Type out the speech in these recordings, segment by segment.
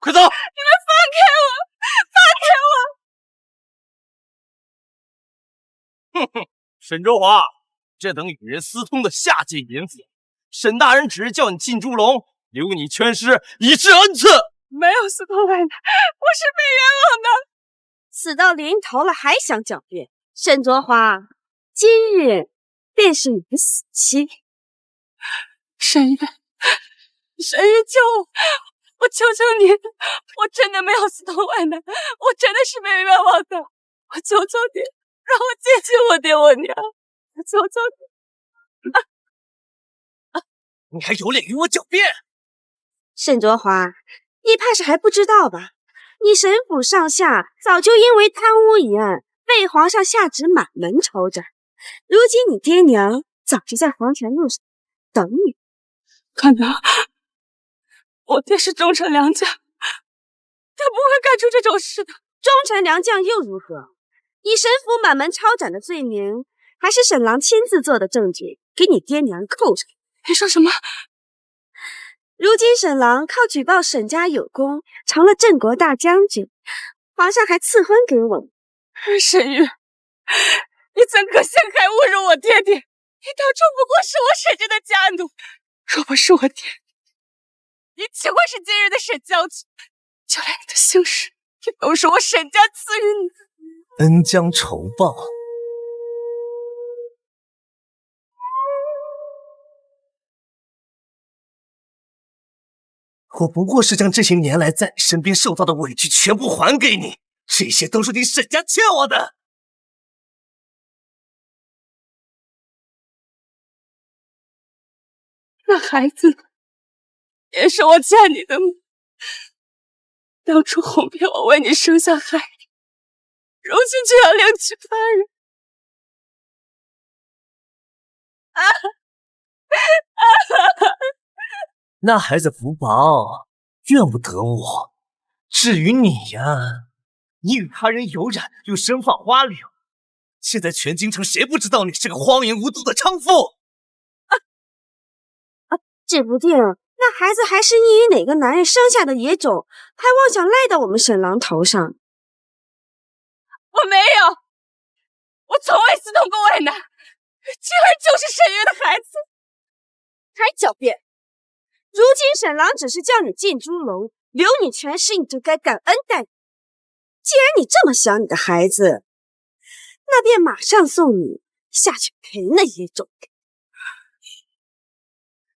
快走！你们放开我！放开我！哼哼，沈卓华，这等与人私通的下贱淫妇，沈大人只是叫你进猪笼，留你全尸，以示恩赐。没有私通外男，我是被冤枉的。死到临头了还想狡辩，沈卓华，今日便是你的死期。沈玉，救我！我求求你，我真的没有私通外男，我真的是被冤枉的。我求求你，让我见见我爹我娘，我求求你。你还有脸与我狡辩？沈卓华，你怕是还不知道吧？你沈府上下早就因为贪污一案被皇上下旨满门抄斩，如今你爹娘早就在黄泉路上等你。可能我爹是忠臣良将，他不会干出这种事的。忠臣良将又如何？你沈府满门抄斩的罪名，还是沈郎亲自做的证据给你爹娘扣上。你说什么？如今沈郎靠举报沈家有功，成了镇国大将军，皇上还赐婚给我们。沈玉，你怎可陷害侮辱我爹爹？你当初不过是我沈家的家奴，若不是我爹，你岂会是今日的沈将军？就连你的姓氏，也都是我沈家赐予你的。恩将仇报。我不过是将这些年来在你身边受到的委屈全部还给你，这些都是你沈家欠我的。那孩子也是我欠你的吗？当初哄骗我为你生下孩子，如今却要另娶他人。那孩子福薄，怨不得我。至于你呀，你与他人有染，又身放花柳，现在全京城谁不知道你是个荒淫无度的娼妇？指不定那孩子还是你与哪个男人生下的野种，还妄想赖到我们沈郎头上。我没有，我从未私通过外男，今儿就是沈月的孩子。还狡辩！如今沈郎只是叫你进猪笼，留你全尸，你就该感恩戴德。既然你这么想你的孩子，那便马上送你下去陪那野种。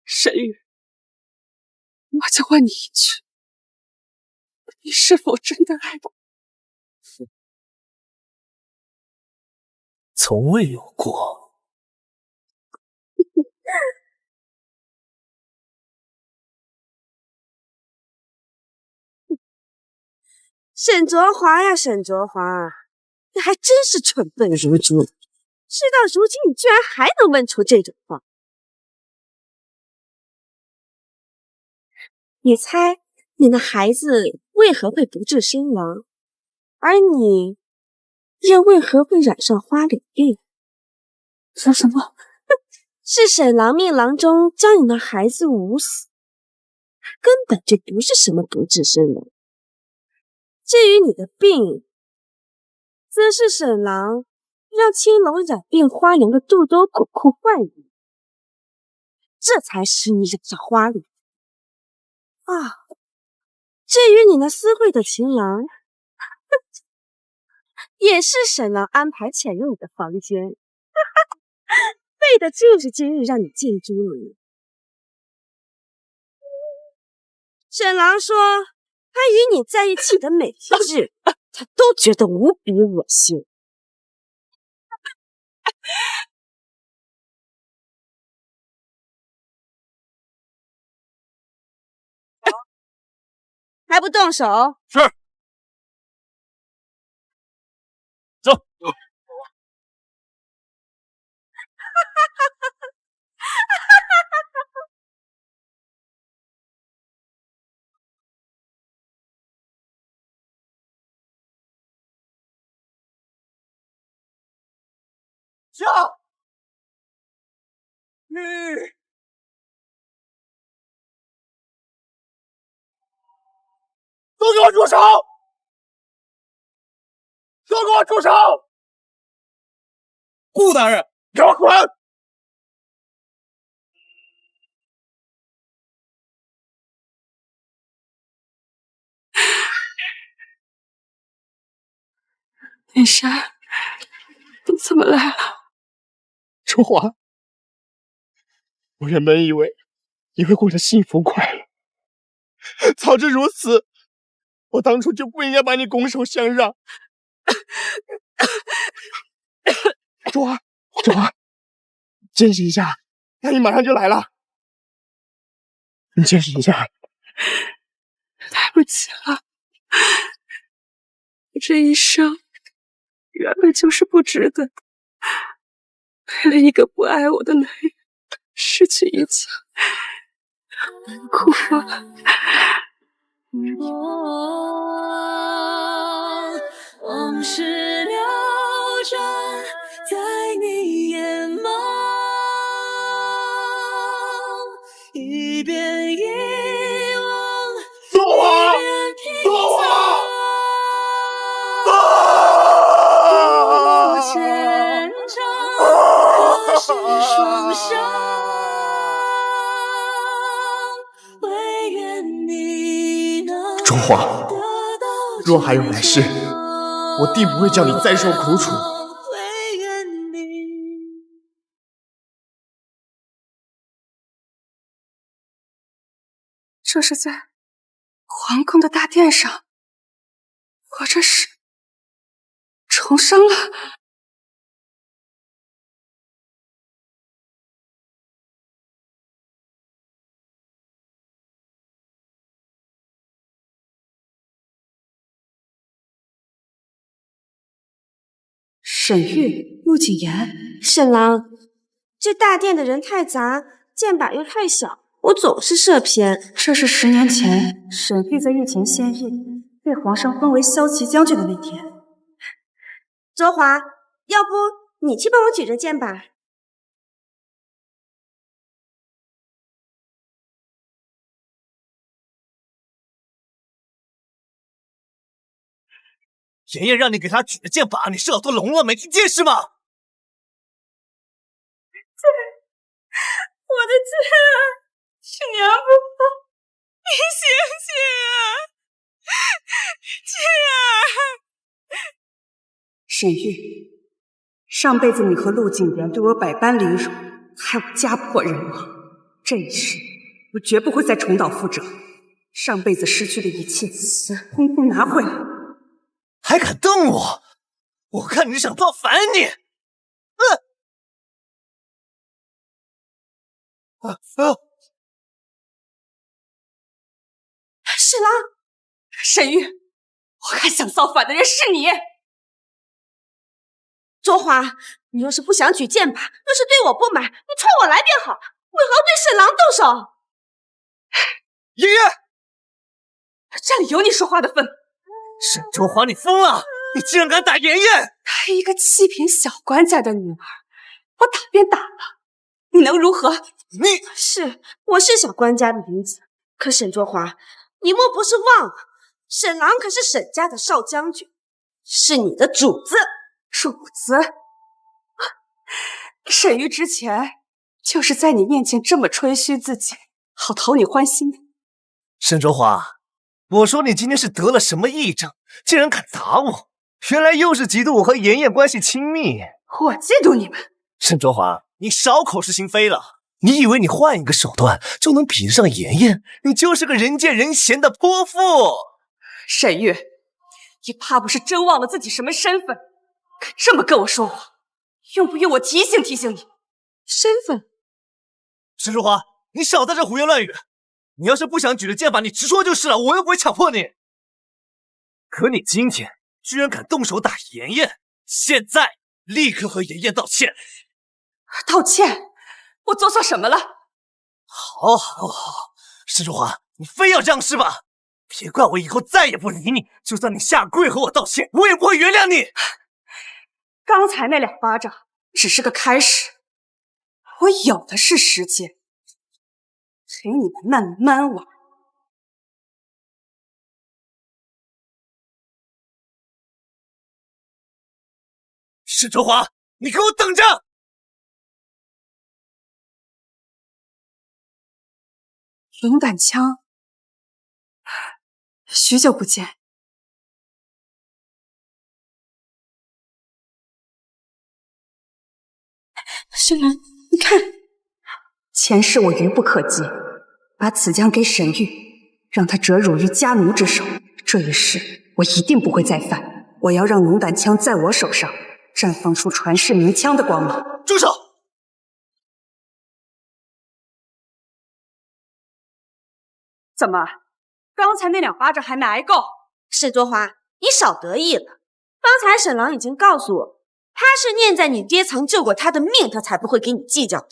沈玉，我就问你一句，你是否真的爱我？从未有过。沈卓华呀，沈卓华，你还真是蠢笨如猪。事到如今，你居然还能问出这种话。你猜你的孩子为何会不治身亡，而你又为何会染上花柳病？说什么？是沈郎命郎中将你的孩子捂死，根本就不是什么不治身亡。至于你的病，则是沈郎让青楼染病花娘的肚兜口裤换你，这才使你染上花柳啊。至于你那私会的情郎，也是沈郎安排潜入你的房间，为的就是今日让你进猪笼。沈郎说，他与你在一起的每一日，他都觉得无比恶心。还不动手？是。走。笑。给我住手！都给我住手！顾大人，给我滚！林珊，你怎么来了？春华，我原本以为你会过得幸福快乐，早知如此，我当初就不应该把你拱手相让。春华，坚持一下，大姨马上就来了。你坚持一下。来不及了，我这一生原本就是不值得，为了一个不爱我的男人失去一切，难过了。往事流转在你眼眸，一遍遗忘，春华，春华！牵着可是双手，唯愿你能春华，若还有来世，我定不会叫你再受苦楚。唯愿你。这是在皇宫的大殿上，我这是重生了。沈玉、陆谨言，沈郎，这大殿的人太杂，箭靶又太小，我总是射偏。这是10年前沈玉在御前献艺，被皇上封为骁骑将军的那天。卓华，要不你去帮我举着箭靶？妍妍让你给她举着箭靶，你射多聋了没听见是吗？我的剑啊，是娘不放，你醒醒啊！剑啊！沈玉，上辈子你和陆谨言对我百般凌辱，害我家破人亡，这一世我绝不会再重蹈覆辙。上辈子失去的一切，通通拿回来。还敢瞪我？我看你是想造反你！沈郎，沈玉，我看想造反的人是你。卓华，你要是不想举箭靶，要是对我不满，你冲我来便好，为何要对沈郎动手？妍妍，这里有你说话的份。沈卓华，你疯了！你竟然敢打妍妍！她一个7品小官家的女儿，我打便打了，你能如何？我是小官家的女子，可沈卓华，你莫不是忘了，沈郎可是沈家的少将军，是你的主子。主子，沈玉之前就是在你面前这么吹嘘自己，好讨你欢心的。沈卓华，我说你今天是得了什么癔症，竟然敢打我？原来又是嫉妒我和妍妍关系亲密。我嫉妒你们。沈卓华，你少口是心非了。你以为你换一个手段就能比得上妍妍？你就是个人见人嫌的泼妇。沈玉，你怕不是真忘了自己什么身份，敢这么跟我说话？用不用我提醒提醒你？身份？沈卓华，你少在这胡言乱语。你要是不想举着剑靶，你直说就是了，我又不会强迫你。可你今天居然敢动手打妍妍，现在立刻和妍妍道歉。道歉？我做错什么了？好，沈卓华，你非要这样是吧？别怪我以后再也不理你，就算你下跪和我道歉，我也不会原谅你。刚才那2巴掌只是个开始，我有的是时间陪你们慢慢玩。沈卓华，你给我等着！龙胆枪，许久不见。沈兰，你看，前世我愚不可及，把此枪给沈玉，让他折辱于家奴之手。这一世我一定不会再犯。我要让龙胆枪在我手上绽放出传世名枪的光芒。住手！怎么，刚才那2巴掌还没挨够？沈卓华，你少得意了。方才沈郎已经告诉我，他是念在你爹曾救过他的命，他才不会给你计较的。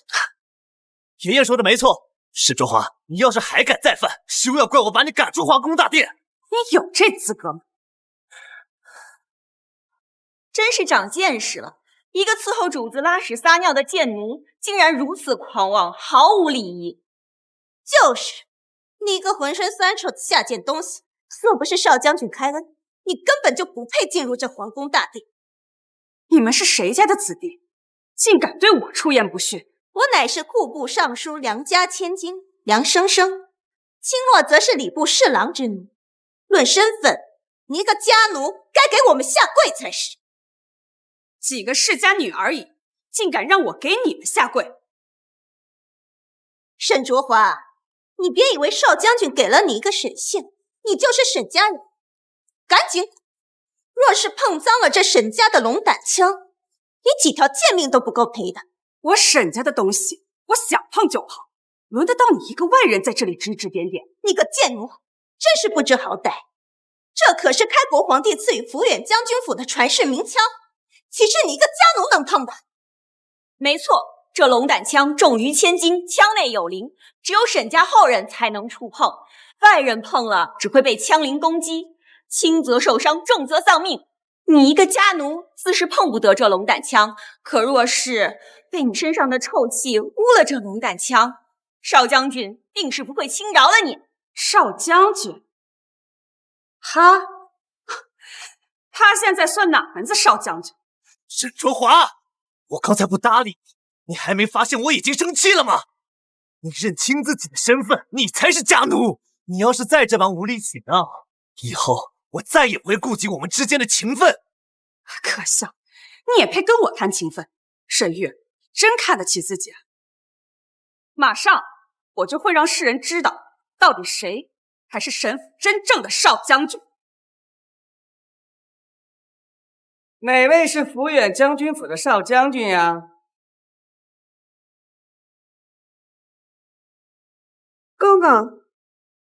爷爷说的没错，沈卓华，你要是还敢再犯，休要怪我把你赶出皇宫大殿。你有这资格吗？真是长见识了！一个伺候主子拉屎撒尿的贱奴，竟然如此狂妄，毫无礼仪。就是，你个浑身酸臭的下贱东西，若不是少将军开恩，你根本就不配进入这皇宫大殿。你们是谁家的子弟，竟敢对我出言不逊？我乃是户部尚书梁家千金梁生生，青诺则是礼部侍郎之女。论身份，你一个家奴该给我们下跪才是。几个世家女而已，竟敢让我给你们下跪！沈卓华，你别以为少将军给了你一个沈姓，你就是沈家人。赶紧，若是碰脏了这沈家的龙胆枪，你几条贱命都不够赔的。我沈家的东西，我想碰就碰，轮得到你一个外人在这里指指点点？你个贱奴，真是不知好歹！这可是开国皇帝赐予抚远将军府的传世名枪，岂是你一个家奴能碰的？没错，这龙胆枪重于千斤，枪内有灵，只有沈家后人才能触碰，外人碰了只会被枪灵攻击，轻则受伤，重则丧命。你一个家奴自是碰不得这龙胆枪，可若是被你身上的臭气污了这龙胆枪，少将军定是不会轻饶了你。少将军，他现在算哪门子少将军？沈卓华，我刚才不搭理你，你还没发现我已经生气了吗？你认清自己的身份，你才是家奴。你要是再这般无理取闹，以后我再也不会顾及我们之间的情分。可笑，你也配跟我谈情分？沈玉，真看得起自己啊！马上我就会让世人知道，到底谁才是沈府真正的少将军。哪位是抚远将军府的少将军呀？公公，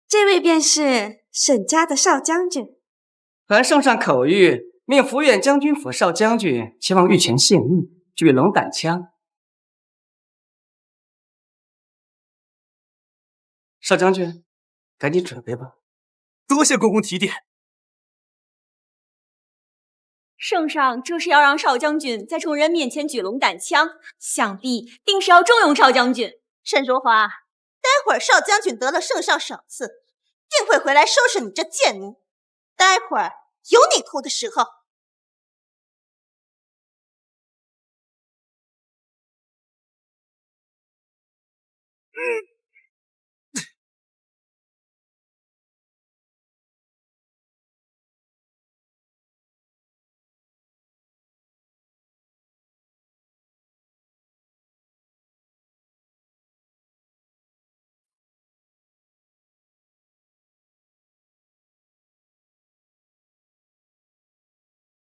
这位便是沈家的少将军。还送上口谕，命抚远将军府少将军前往御前献艺，举龙胆枪。少将军，赶紧准备吧。多谢公公提点。圣上这是要让少将军在众人面前举龙胆枪，想必定是要重用少将军。沈卓华，待会儿少将军得了圣上赏赐，定会回来收拾你这贱奴。待会儿有你哭的时候。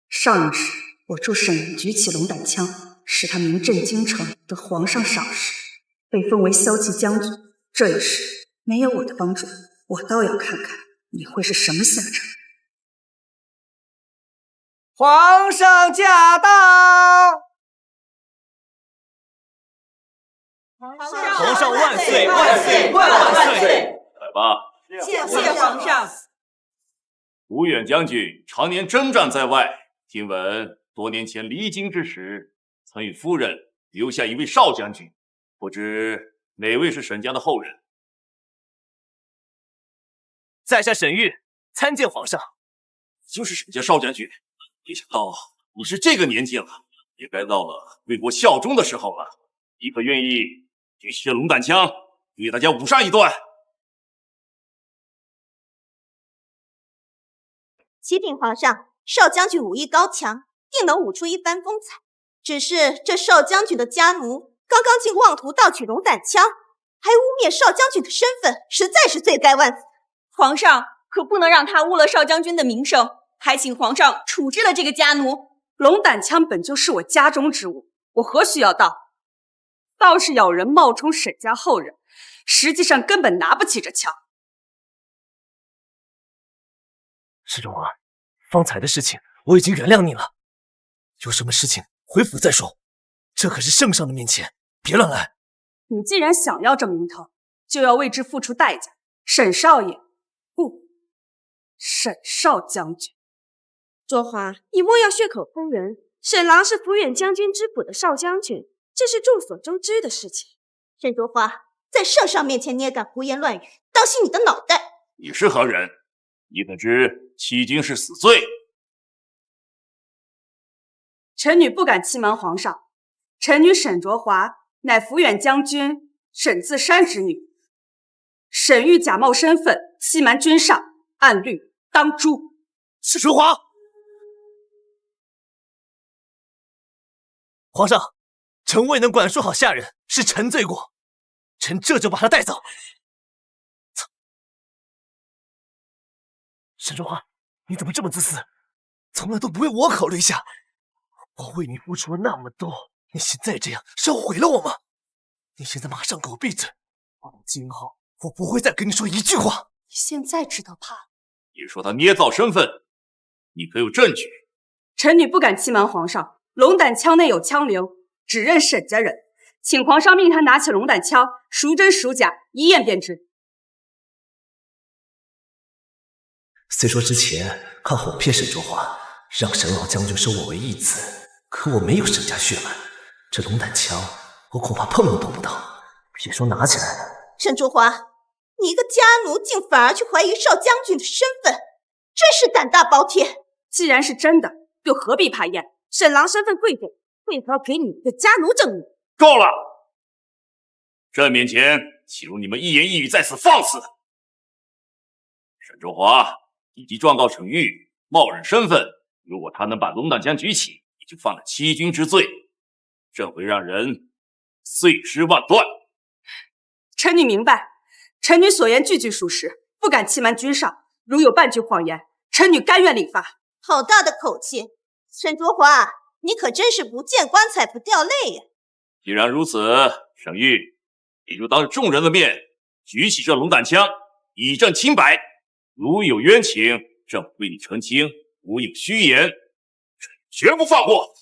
上一世，我助沈云举起龙胆枪，使他名震京城，得皇上赏识，被封为骁骑将军。这一世没有我的帮助，我倒要看看你会是什么下场。皇上驾到！皇上万岁万岁万岁！来吧，谢皇上。吴远将军常年征战在外，听闻多年前离京之时，曾与夫人留下一位少将军，不知哪位是沈家的后人？在下沈玉，参见皇上。你就是沈家少将军，没想到你是这个年纪了，也该到了为国效忠的时候了。你可愿意举起这龙胆枪，与大家舞上一段？启禀皇上，少将军武艺高强，定能舞出一番风采。只是这少将军的家奴刚刚竟妄图盗取龙胆枪，还污蔑少将军的身份，实在是罪该万死。皇上可不能让他污了少将军的名声，还请皇上处置了这个家奴。龙胆枪本就是我家中之物，我何须要盗？倒是有人冒充沈家后人，实际上根本拿不起这枪。沈中华，方才的事情我已经原谅你了，有什么事情回府再说。这可是圣上的面前，别乱来。你既然想要这名头，就要为之付出代价。沈少爷，不，沈少将军。卓华，你莫要血口喷人。沈郎是抚远将军之府的少将军，这是众所周知的事情。沈卓华，在圣上面前你也敢胡言乱语，当心你的脑袋！你是何人？你可知欺君是死罪？臣女不敢欺瞒皇上，臣女沈卓华乃抚远将军沈自山之女，沈玉假冒身份欺瞒君上，按律当诛。沈卓华，皇上，臣未能管束好下人，是臣罪过，臣这就把他带走。沈卓华，你怎么这么自私？从来都不为我考虑一下。我为你付出了那么多，你现在这样是要毁了我吗？你现在马上给我闭嘴！今后我不会再跟你说一句话。你现在知道怕了？你说他捏造身份，你可有证据？臣女不敢欺瞒皇上，龙胆枪内有枪流，只认沈家人，请皇上命他拿起龙胆枪，孰真孰假，一验便知。虽说之前靠哄骗沈卓华，让沈老将军收我为义子，可我没有沈家血脉，这龙胆枪我恐怕碰都碰不到，别说拿起来了。沈卓华，你一个家奴竟反而去怀疑少将军的身份，真是胆大包天！既然是真的，又何必怕验？沈郎身份贵重，为何要给你一个家奴证明？够了！朕面前岂容你们一言一语在此放肆？沈卓华以及状告沈玉冒认身份，如果他能把龙胆枪举起，你就犯了欺君之罪，朕会让人碎尸万段。臣女明白，臣女所言句句属实，不敢欺瞒君上。如有半句谎言，臣女甘愿领罚。好大的口气，沈卓华，你可真是不见棺材不掉泪呀！既然如此，沈玉，你就当着众人的面举起这龙胆枪，以证清白。如有冤情，朕为你澄清，无有虚言，绝不放过。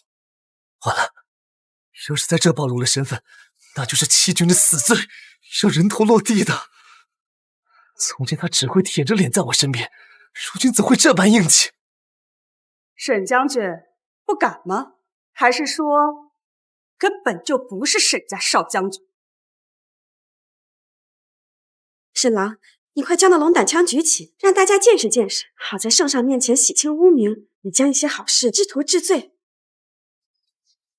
完了，要是在这暴露了身份，那就是欺君的死罪，要人头落地的。从前他只会舔着脸在我身边，如今怎会这般硬气？沈将军不敢吗？还是说根本就不是沈家少将军？沈郎，你快将那龙胆枪举起，让大家见识见识，好在圣上面前洗清污名，你将一些好事知途治罪。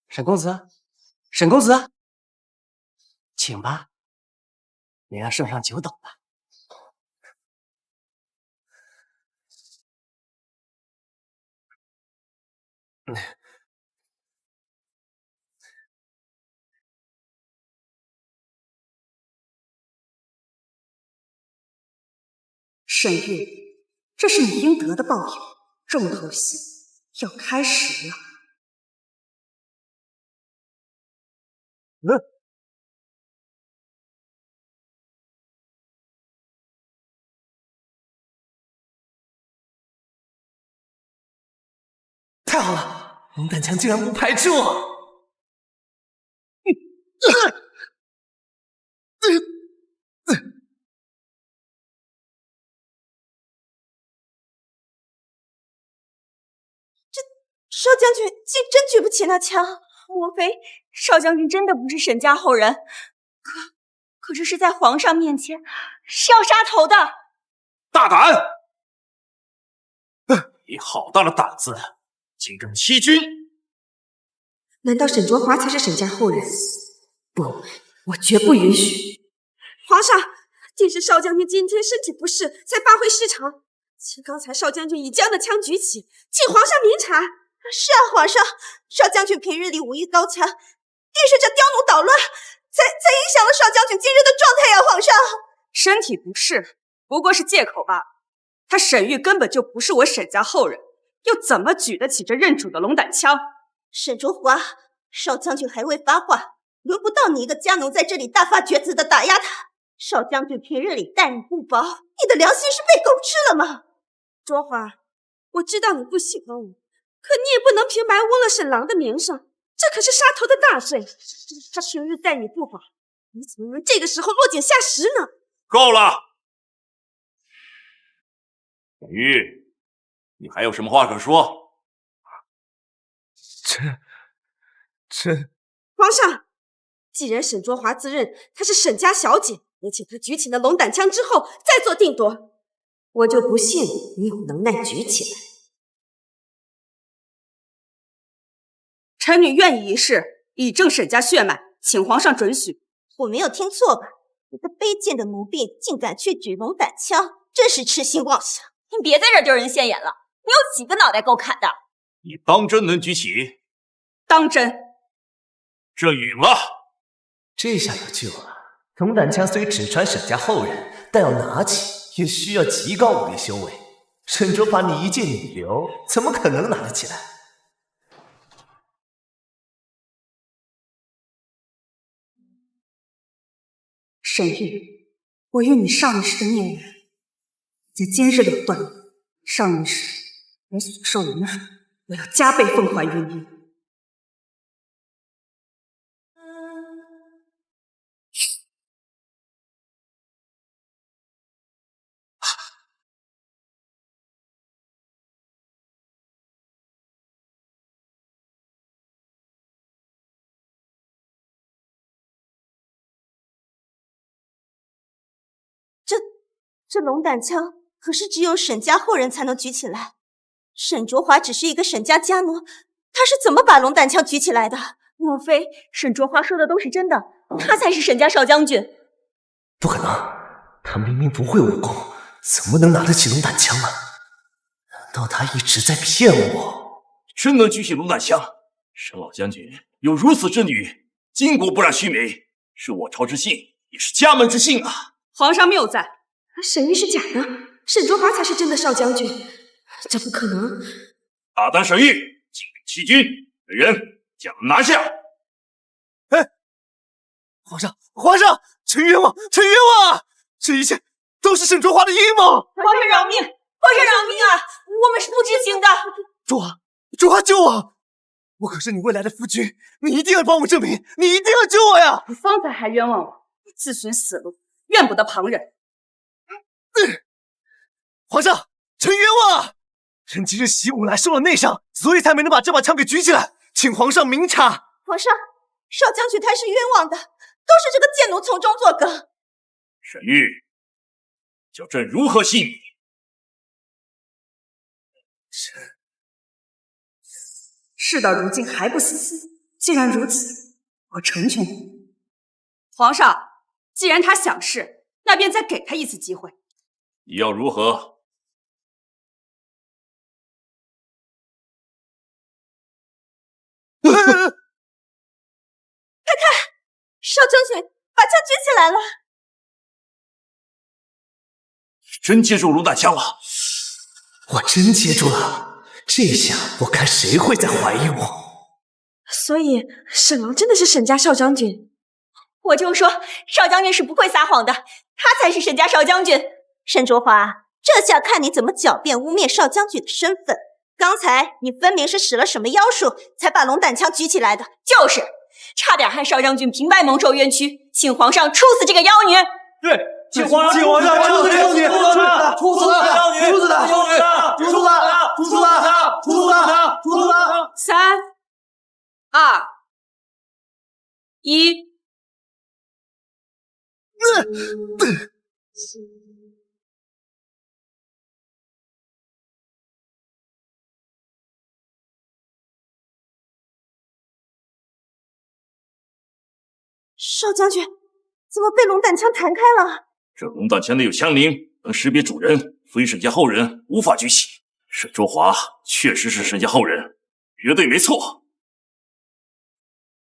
沈公子，沈公子，请吧，你让圣上久等了。沈玉，这是你应得的报应，重头戏要开始了。太好了，龙胆枪竟然不排斥我！少将军竟真举不起那枪，莫非少将军真的不是沈家后人？可这是在皇上面前是要杀头的。大胆！你好大的胆子，竟敢欺君！难道沈卓华才是沈家后人？不，我绝不允许！皇上，定是少将军今天身体不适，才发挥失常。请刚才少将军已将那枪举起，请皇上明察。是啊，皇上，少将军平日里武艺高强，定是这刁奴捣乱，才影响了少将军今日的状态呀！皇上，身体不适不过是借口罢了。他沈玉根本就不是我沈家后人，又怎么举得起这认主的龙胆枪？沈卓华，少将军还未发话，轮不到你一个家奴在这里大发厥词的打压他。少将军平日里待你不薄，你的良心是被狗吃了吗？卓华，我知道你不喜欢我，可你也不能平白污了沈郎的名声，这可是杀头的大罪。他平日待你不薄，你怎么能这个时候落井下石呢？够了，沈玉，你还有什么话可说？皇上，既然沈卓华自认她是沈家小姐，你请她举起那龙胆枪之后再做定夺，我就不信你有能耐举起来。臣女愿意一试，以正沈家血脉，请皇上准许。我没有听错吧？你个卑贱的奴婢，竟敢去举龙胆枪，真是痴心妄想！你别在这儿丢人现眼了，你有几个脑袋够砍的？你当真能举起？当真。这允了。这下有救了。龙胆枪虽只传沈家后人，但要拿起也需要极高武力修为。沈卓华你一介女流，怎么可能拿得起来？沈玉，我与你少女时的孽缘，在今日了断。少女时我所受的难，我要加倍奉还于你。这龙胆枪可是只有沈家后人才能举起来。沈卓华只是一个沈家家奴，他是怎么把龙胆枪举起来的？莫非沈卓华说的都是真的？他才是沈家少将军？不可能，他明明不会武功，怎么能拿得起龙胆枪呢？难道他一直在骗我？真能举起龙胆枪？沈老将军有如此之女，巾帼不染须眉，是我朝之幸，也是家门之幸啊！皇上谬赞。沈玉是假的，沈卓华才是真的少将军，这不可能！大胆沈玉，进兵欺君，来人将他拿下！哎，皇上，臣冤枉，臣冤枉啊！这一切都是沈卓华的阴谋！皇上饶命！皇上饶命啊！我们是不知情的。卓华救我！我可是你未来的夫君，你一定要帮我证明，你一定要救我呀！你方才还冤枉我，自寻死路，怨不得旁人。皇上，臣冤枉啊！臣今日习武来受了内伤，所以才没能把这把枪给举起来，请皇上明察。皇上，少将军他是冤枉的，都是这个贱奴从中作梗。沈玉，叫朕如何信你？事到如今还不死，既然如此，我成全你。皇上，既然他想试，那便再给他一次机会。你要如何？看看，少将军把枪举起来了。真接住龙胆枪了！我真接住了，这下我看谁会再怀疑我。所以沈郎真的是沈家少将军？我就说少将军是不会撒谎的，他才是沈家少将军。沈卓华，这下看你怎么狡辩污蔑少将军的身份。刚才你分明是使了什么妖术，才把龙胆枪举起来的。就是，差点害少将军平白蒙受冤屈，请皇上处死这个妖女。对，请皇上处死这个妖女，处死她，处死她，处死她，处死她，处死她，处死她，处死她。3、2、1。少将军，怎么被龙胆枪弹开了？这龙胆枪内有枪灵，能识别主人，非沈家后人无法举起。沈卓华确实是沈家后人，绝对没错。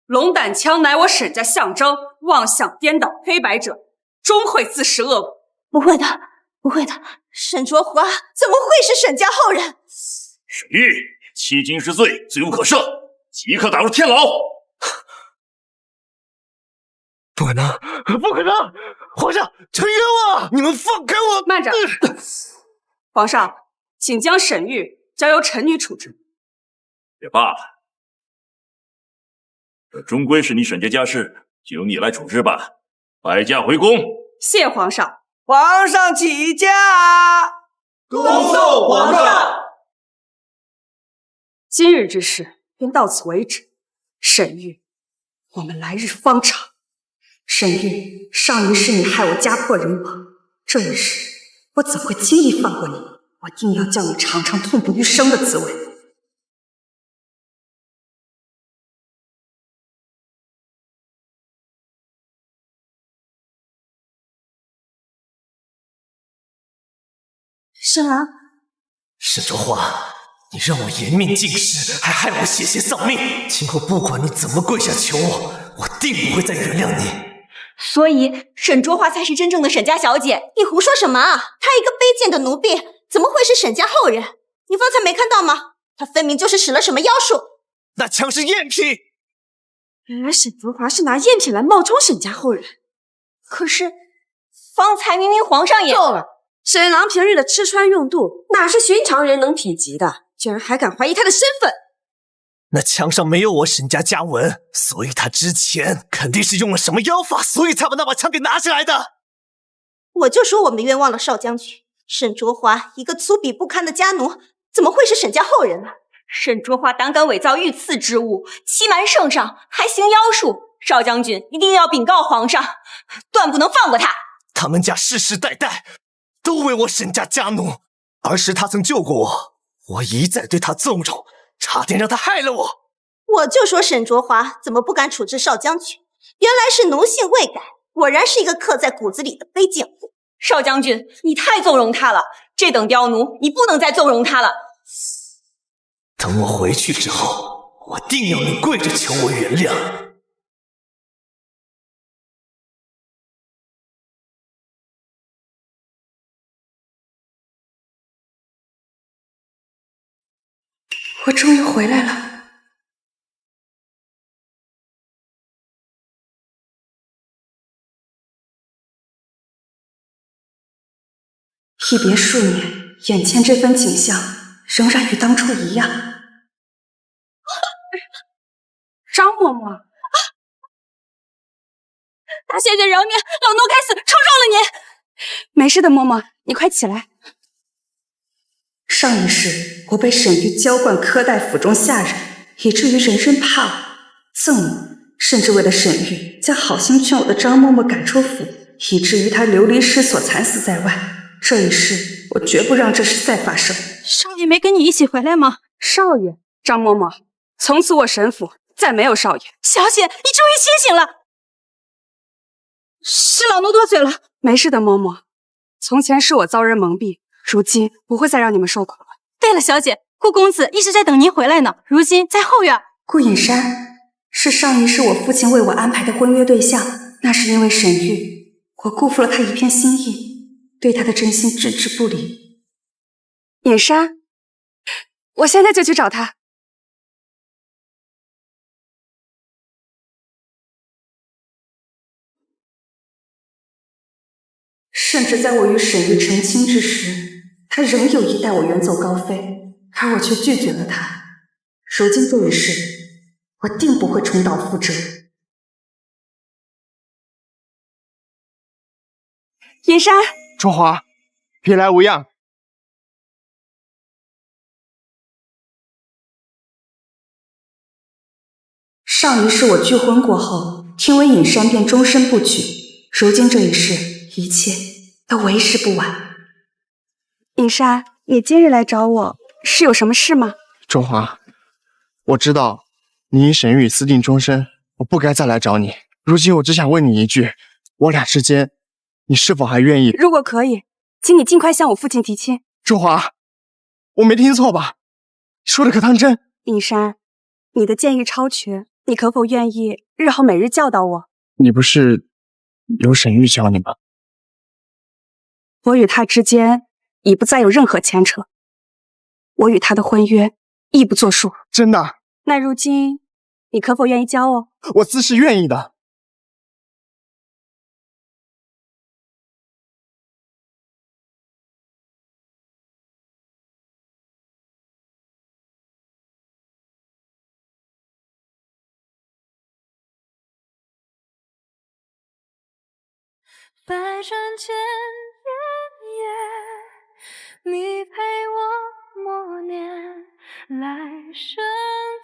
龙胆枪乃我沈家象征，妄想颠倒黑白者，终会自食恶果。不会的，不会的，沈卓华怎么会是沈家后人？沈玉，欺君之罪，罪无可赦，即刻打入天牢！不可能，不可能！皇上，臣冤枉！你们放开我！慢着，皇上，请将沈玉交由臣女处置。也罢了，这终归是你沈家家事，就由你来处置吧。摆驾回宫。谢皇上。皇上起驾！恭送皇上。今日之事便到此为止。沈玉，我们来日方长。沈玉，上一世你害我家破人亡，这一世我怎会轻易放过你？我定要叫你尝尝痛不欲生的滋味。沈郎，沈卓华，你让我颜面尽失，还害我险些丧命。今后不管你怎么跪下求我，我定不会再原谅你。所以沈卓华才是真正的沈家小姐。你胡说什么啊？她一个卑贱的奴婢，怎么会是沈家后人？你方才没看到吗？她分明就是使了什么妖术。那枪是赝品。原来沈卓华是拿赝品来冒充沈家后人。可是方才明明皇上也……够了！沈郎平日的吃穿用度，哪是寻常人能匹及的？居然还敢怀疑他的身份！那枪上没有我沈家家纹，所以他之前肯定是用了什么妖法，所以才把那把枪给拿下来的。我就说我们冤枉了少将军。沈卓华一个粗鄙不堪的家奴，怎么会是沈家后人呢？沈卓华胆敢伪造御赐之物，欺瞒圣上，还行妖术。少将军一定要禀告皇上，断不能放过他。他们家世世代代都为我沈家家奴，儿时他曾救过我，我一再对他纵容，差点让他害了我。我就说沈卓华怎么不敢处置少将军，原来是奴性未改，果然是一个刻在骨子里的卑贱物。少将军，你太纵容他了，这等刁奴，你不能再纵容他了。等我回去之后，我定要你跪着求我原谅。我终于回来了。一别数年，眼前这番景象仍然与当初一样。张嬷嬷，大仙姐饶命，老奴该死，冲撞了您。没事的，嬷嬷，你快起来。上一世，我被沈玉娇惯苛待府中下人，以至于人人怕我、憎我，甚至为了沈玉，将好心劝我的张嬷嬷赶出府，以至于她流离失所，惨死在外。这一世，我绝不让这事再发生。少爷没跟你一起回来吗？少爷，张嬷嬷，从此我沈府再没有少爷。小姐，你终于清醒了。是老奴多嘴了。没事的，嬷嬷。从前是我遭人蒙蔽，如今不会再让你们受苦了。对了，小姐，顾公子一直在等您回来呢，如今在后院。顾隐山是上一世我父亲为我安排的婚约对象，那是因为沈玉，我辜负了他一片心意，对他的真心置之不理。隐山，我现在就去找他。甚至在我与沈玉成亲之时，他仍有意带我远走高飞，而我却拒绝了他。如今这一世，我定不会重蹈覆辙。隐山，卓华，别来无恙。上一世我拒婚过后，听闻隐山便终身不娶。如今这一世，一切都为时不晚。隐山，你今日来找我，是有什么事吗？卓华，我知道你与沈玉私定终身，我不该再来找你。如今我只想问你一句，我俩之间，你是否还愿意？如果可以，请你尽快向我父亲提亲。周华，我没听错吧？你说的可当真？尹山，你的建议超群，你可否愿意日后每日教导我？你不是有沈玉教你吗？我与他之间已不再有任何牵扯，我与他的婚约亦不作数。真的？那如今你可否愿意教我？我自是愿意的。百转千夜，你陪我默念，来生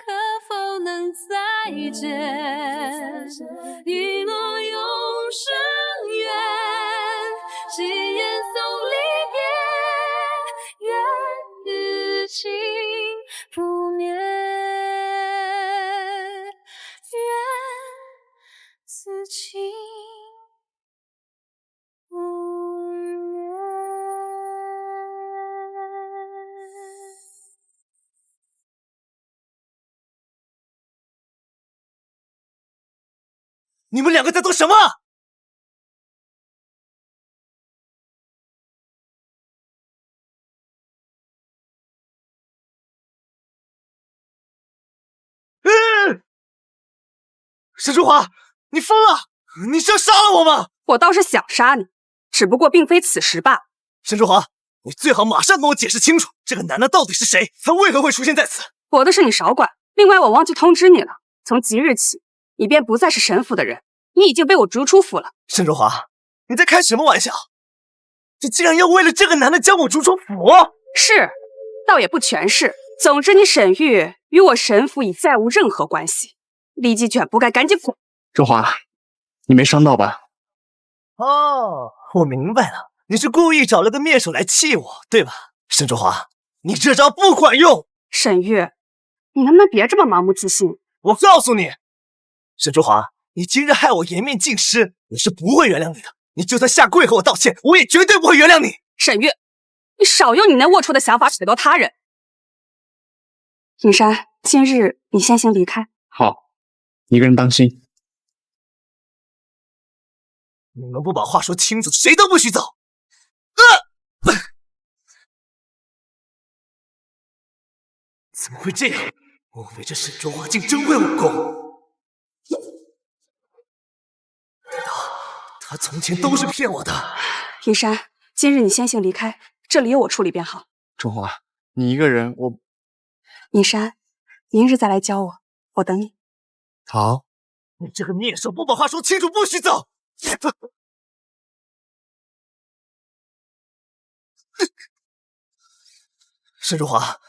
可否能再见？一诺永生缘，细言送离别，愿日情不灭，愿此情不灭。你们两个在做什么？沈春华，你疯了！你是要杀了我吗？我倒是想杀你，只不过并非此时罢了。沈春华，你最好马上跟我解释清楚，这个男的到底是谁？他为何会出现在此？我的事你少管。另外，我忘记通知你了，从即日起，你便不再是沈府的人，你已经被我逐出府了。沈春华，你在开什么玩笑？你竟然要为了这个男的将我逐出府？是，倒也不全是。总之，你沈玉与我沈府已再无任何关系。李鸡卷不该赶紧滚！周华，你没伤到吧？哦，我明白了，你是故意找了个灭手来气我，对吧？沈春华，你这招不管用。沈玉，你能不能别这么盲目自信？我告诉你，沈春华，你今日害我颜面尽失，我是不会原谅你的。你就算下跪和我道歉，我也绝对不会原谅你。沈玉，你少用你那龌龊的想法甩掉他人。尹山，今日你先行离开。好，一个人当心。你们不把话说清楚，谁都不许走。怎么会这样？莫非这沈春华竟真会武功？难道他从前都是骗我的？尹山，今日你先行离开，这里由我处理便好。周华，你一个人，我……尹山，明日再来教我，我等你。好。你这个孽手，不把话说清楚，不许走！沈春华，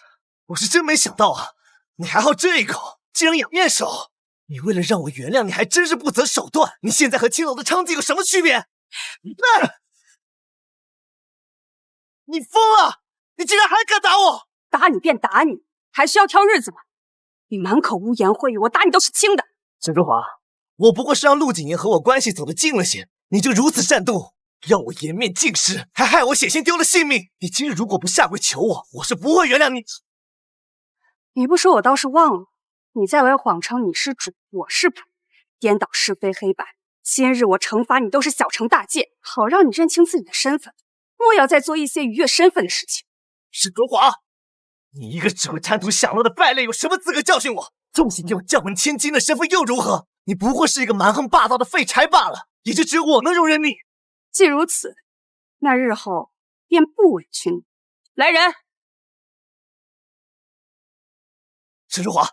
我是真没想到啊，你还好这一口，竟然养面手！你为了让我原谅你，还真是不择手段。你现在和青楼的娼妓有什么区别？你疯了！你竟然还敢打我！打你便打你，还需要挑日子吗？你满口污言秽语，我打你都是轻的。沈春华，我不过是让陆景言和我关系走得近了些，你就如此擅动，要我颜面尽失，还害我险些丢了性命。你今日如果不下跪求我，我是不会原谅你。你不说我倒是忘了，你在外谎称你是主，我是仆，颠倒是非黑白。今日我惩罚你都是小惩大戒，好让你认清自己的身份，莫要再做一些逾越身份的事情。沈春华，你一个只会贪图享乐的败类，有什么资格教训我？纵使你有将门千金的身份又如何？你不过是一个蛮横霸道的废柴罢了，也就只有我能容忍你。既如此，那日后便不委屈你。来人！沈春华，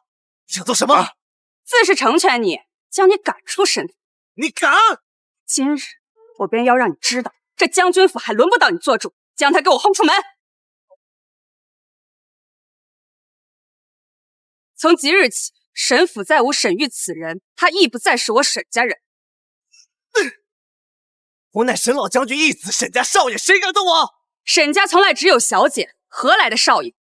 你想做什么？自是成全你，将你赶出沈府。你敢？今日我便要让你知道，这将军府还轮不到你做主，将他给我轰出门。从即日起，沈府再无沈玉此人，他亦不再是我沈家人。我乃沈老将军义子，沈家少爷，谁敢动我？沈家从来只有小姐，何来的少爷？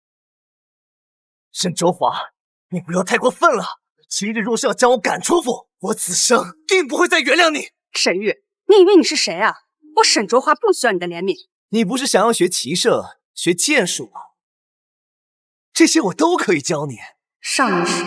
沈周华，你不要太过分了！今日若是要将我赶出府，我此生定不会再原谅你。沈玉，你以为你是谁啊？我沈卓华不需要你的怜悯。你不是想要学骑射、学剑术吗？这些我都可以教你。上一世，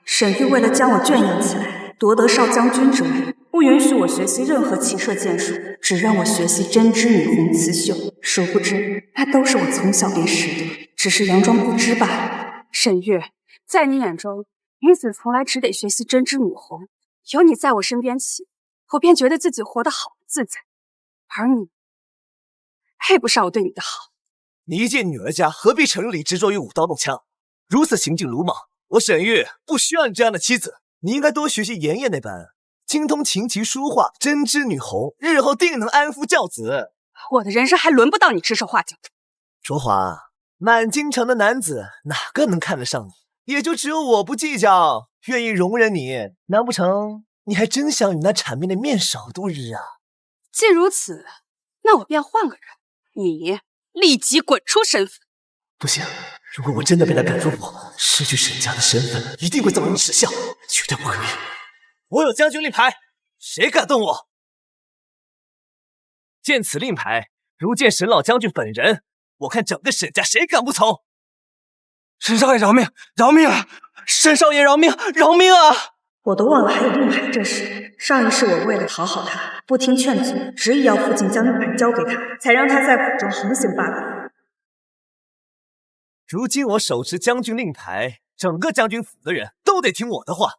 沈玉为了将我圈养起来，夺得少将军之位，不允许我学习任何骑射剑术，只让我学习针织女红刺绣。殊不知，那都是我从小便识的，只是佯装不知罢了。沈玉，在你眼中，女子从来只得学习针织女红。有你在我身边起，我便觉得自己活得好自在。而你，配不上我对你的好。你一介女儿家，何必成日里执着于舞刀弄枪，如此行径鲁莽？我沈玉不需要你这样的妻子，你应该多学习妍妍那般，精通琴棋书画，针织女红，日后定能安夫教子。我的人生还轮不到你指手画脚。卓华，满京城的男子哪个能看得上你？也就只有我不计较，愿意容忍你。难不成你还真想与那谄媚的面首度日啊？既如此，那我便换个人，你立即滚出沈府。不行，如果我真的被他赶出府，失去沈家的身份，一定会遭人耻笑，绝对不可以。我有将军令牌，谁敢动我？见此令牌，如见沈老将军本人，我看整个沈家谁敢不从？沈少爷饶命！饶命啊！沈少爷饶命！饶命啊！我都忘了还有令牌这事。上一世我为了讨好他，不听劝阻，执意要父亲将令牌交给他，才让他在府中横行霸道。如今我手持将军令牌，整个将军府的人都得听我的话。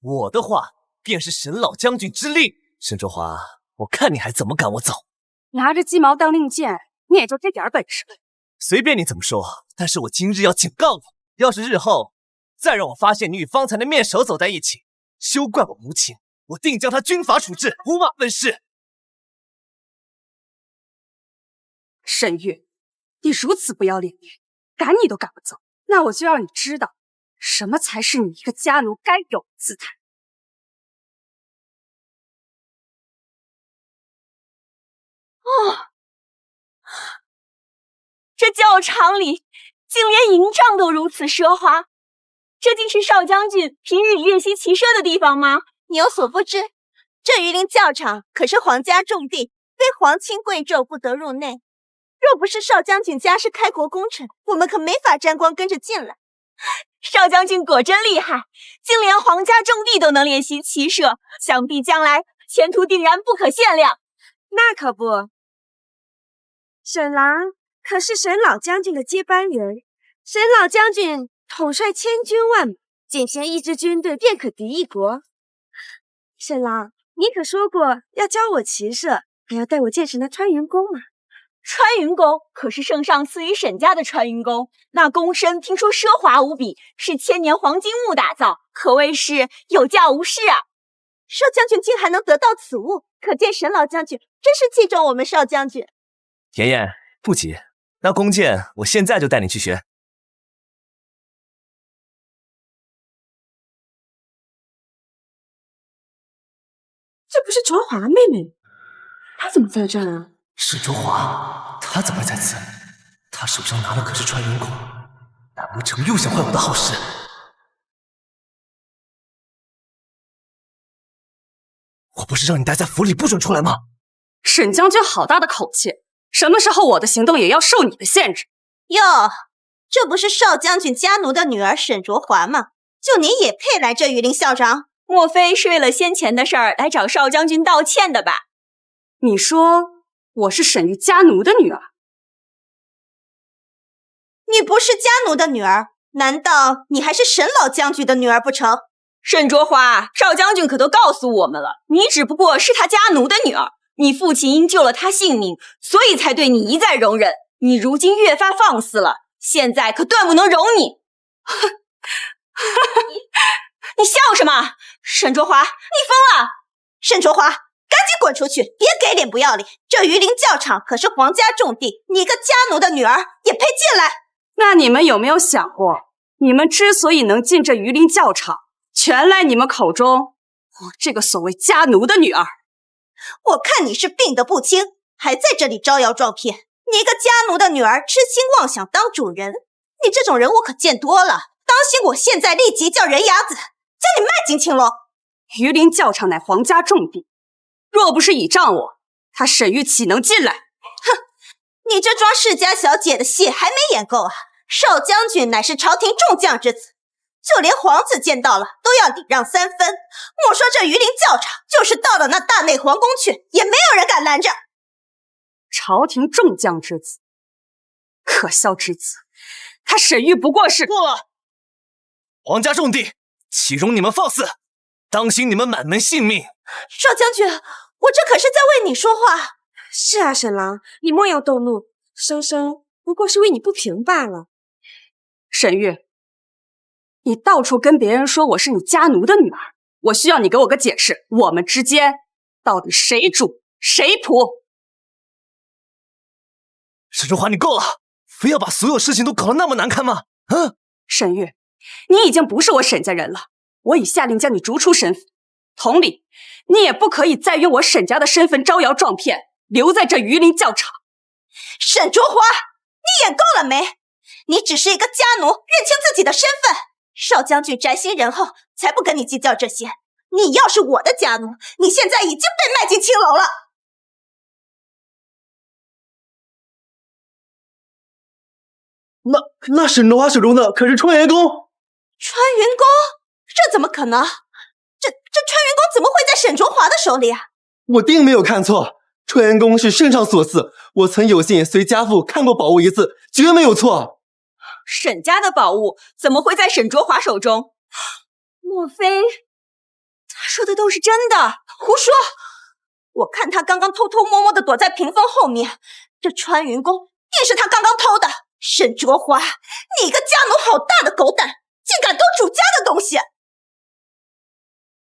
我的话便是沈老将军之令。沈卓华，我看你还怎么赶我走？拿着鸡毛当令箭，你也就这点本事了。随便你怎么说，但是我今日要警告你，要是日后再让我发现你与方才的面首走在一起，休怪我无情，我定将他军法处置，五马分尸。沈玉，你如此不要脸，赶你都赶不走，那我就让你知道，什么才是你一个家奴该有的姿态。这教场里竟连营帐都如此奢华，这竟是少将军平日里练习骑射的地方吗？你有所不知，这榆林教场可是皇家重地，非皇亲贵胄不得入内。若不是少将军家是开国功臣，我们可没法沾光跟着进来。少将军果真厉害，竟连皇家重地都能练习骑射，想必将来前途定然不可限量。那可不，沈郎可是沈老将军的接班人，沈老将军统帅千军万马，仅凭一支军队便可敌一国。沈郎，你可说过要教我骑射，还要带我见识那穿云功吗？穿云功可是圣上赐予沈家的穿云功，那功身听说奢华无比，是千年黄金木打造，可谓是有价无市啊。少将军竟还能得到此物，可见沈老将军真是器重我们少将军。妍妍，不急，那弓箭我现在就带你去学。这不是卓华妹妹，她怎么在这儿啊？沈卓华，他怎么会在此？他手上拿的可是穿云弓，难不成又想坏我的好事？我不是让你待在府里不准出来吗？沈将军好大的口气，什么时候我的行动也要受你的限制？哟，这不是少将军家奴的女儿沈卓华吗？就你也配来这榆林校长？莫非是为了先前的事儿来找少将军道歉的吧？你说我是沈玉家奴的女儿？你不是家奴的女儿，难道你还是沈老将军的女儿不成？沈卓华，少将军可都告诉我们了，你只不过是他家奴的女儿，你父亲因救了他性命，所以才对你一再容忍。你如今越发放肆了，现在可断不能容你。你笑什么？沈卓华，你疯了！沈卓华，赶紧滚出去，别给脸不要脸！这榆林教场可是皇家重地，你个家奴的女儿也配进来？那你们有没有想过，你们之所以能进这榆林教场，全赖你们口中我这个所谓家奴的女儿。我看你是病得不轻，还在这里招摇撞骗。你一个家奴的女儿痴心妄想当主人，你这种人我可见多了。当心我现在立即叫人牙子将你卖进青楼。榆林教场乃皇家重地，若不是倚仗我，他沈玉岂能进来？哼，你这桩世家小姐的戏还没演够啊！少将军乃是朝廷众将之子，就连皇子见到了都要礼让3分。莫说这榆林教场，就是到了那大内皇宫去，也没有人敢拦着。朝廷众将之子，可笑之子！他沈玉不过是……过了！皇家重地，岂容你们放肆？当心你们满门性命！少将军，我这可是在为你说话。是啊，沈郎，你莫要动怒，生生不过是为你不平罢了。沈玉，你到处跟别人说我是你家奴的女儿，我需要你给我个解释，我们之间到底谁主谁仆？沈春华，你够了！非要把所有事情都搞得那么难看吗？啊！沈玉，你已经不是我沈家人了，我已下令将你逐出沈府。同理，你也不可以再用我沈家的身份招摇撞骗，留在这榆林教场。沈卓华，你演够了没？你只是一个家奴，认清自己的身份。少将军宅心仁厚，才不跟你计较这些。你要是我的家奴，你现在已经被卖进青楼了。那沈卓华手中的可是穿云弓？穿云弓？这怎么可能？这穿云弓怎么会在沈卓华的手里啊？我定没有看错，穿云弓是圣上所赐，我曾有幸随家父看过宝物一次，绝没有错。沈家的宝物怎么会在沈卓华手中？莫非他说的都是真的？胡说！我看他刚刚偷偷摸摸的躲在屏风后面，这穿云弓定是他刚刚偷的。沈卓华，你一个家奴好大的狗胆，竟敢偷主家的东西！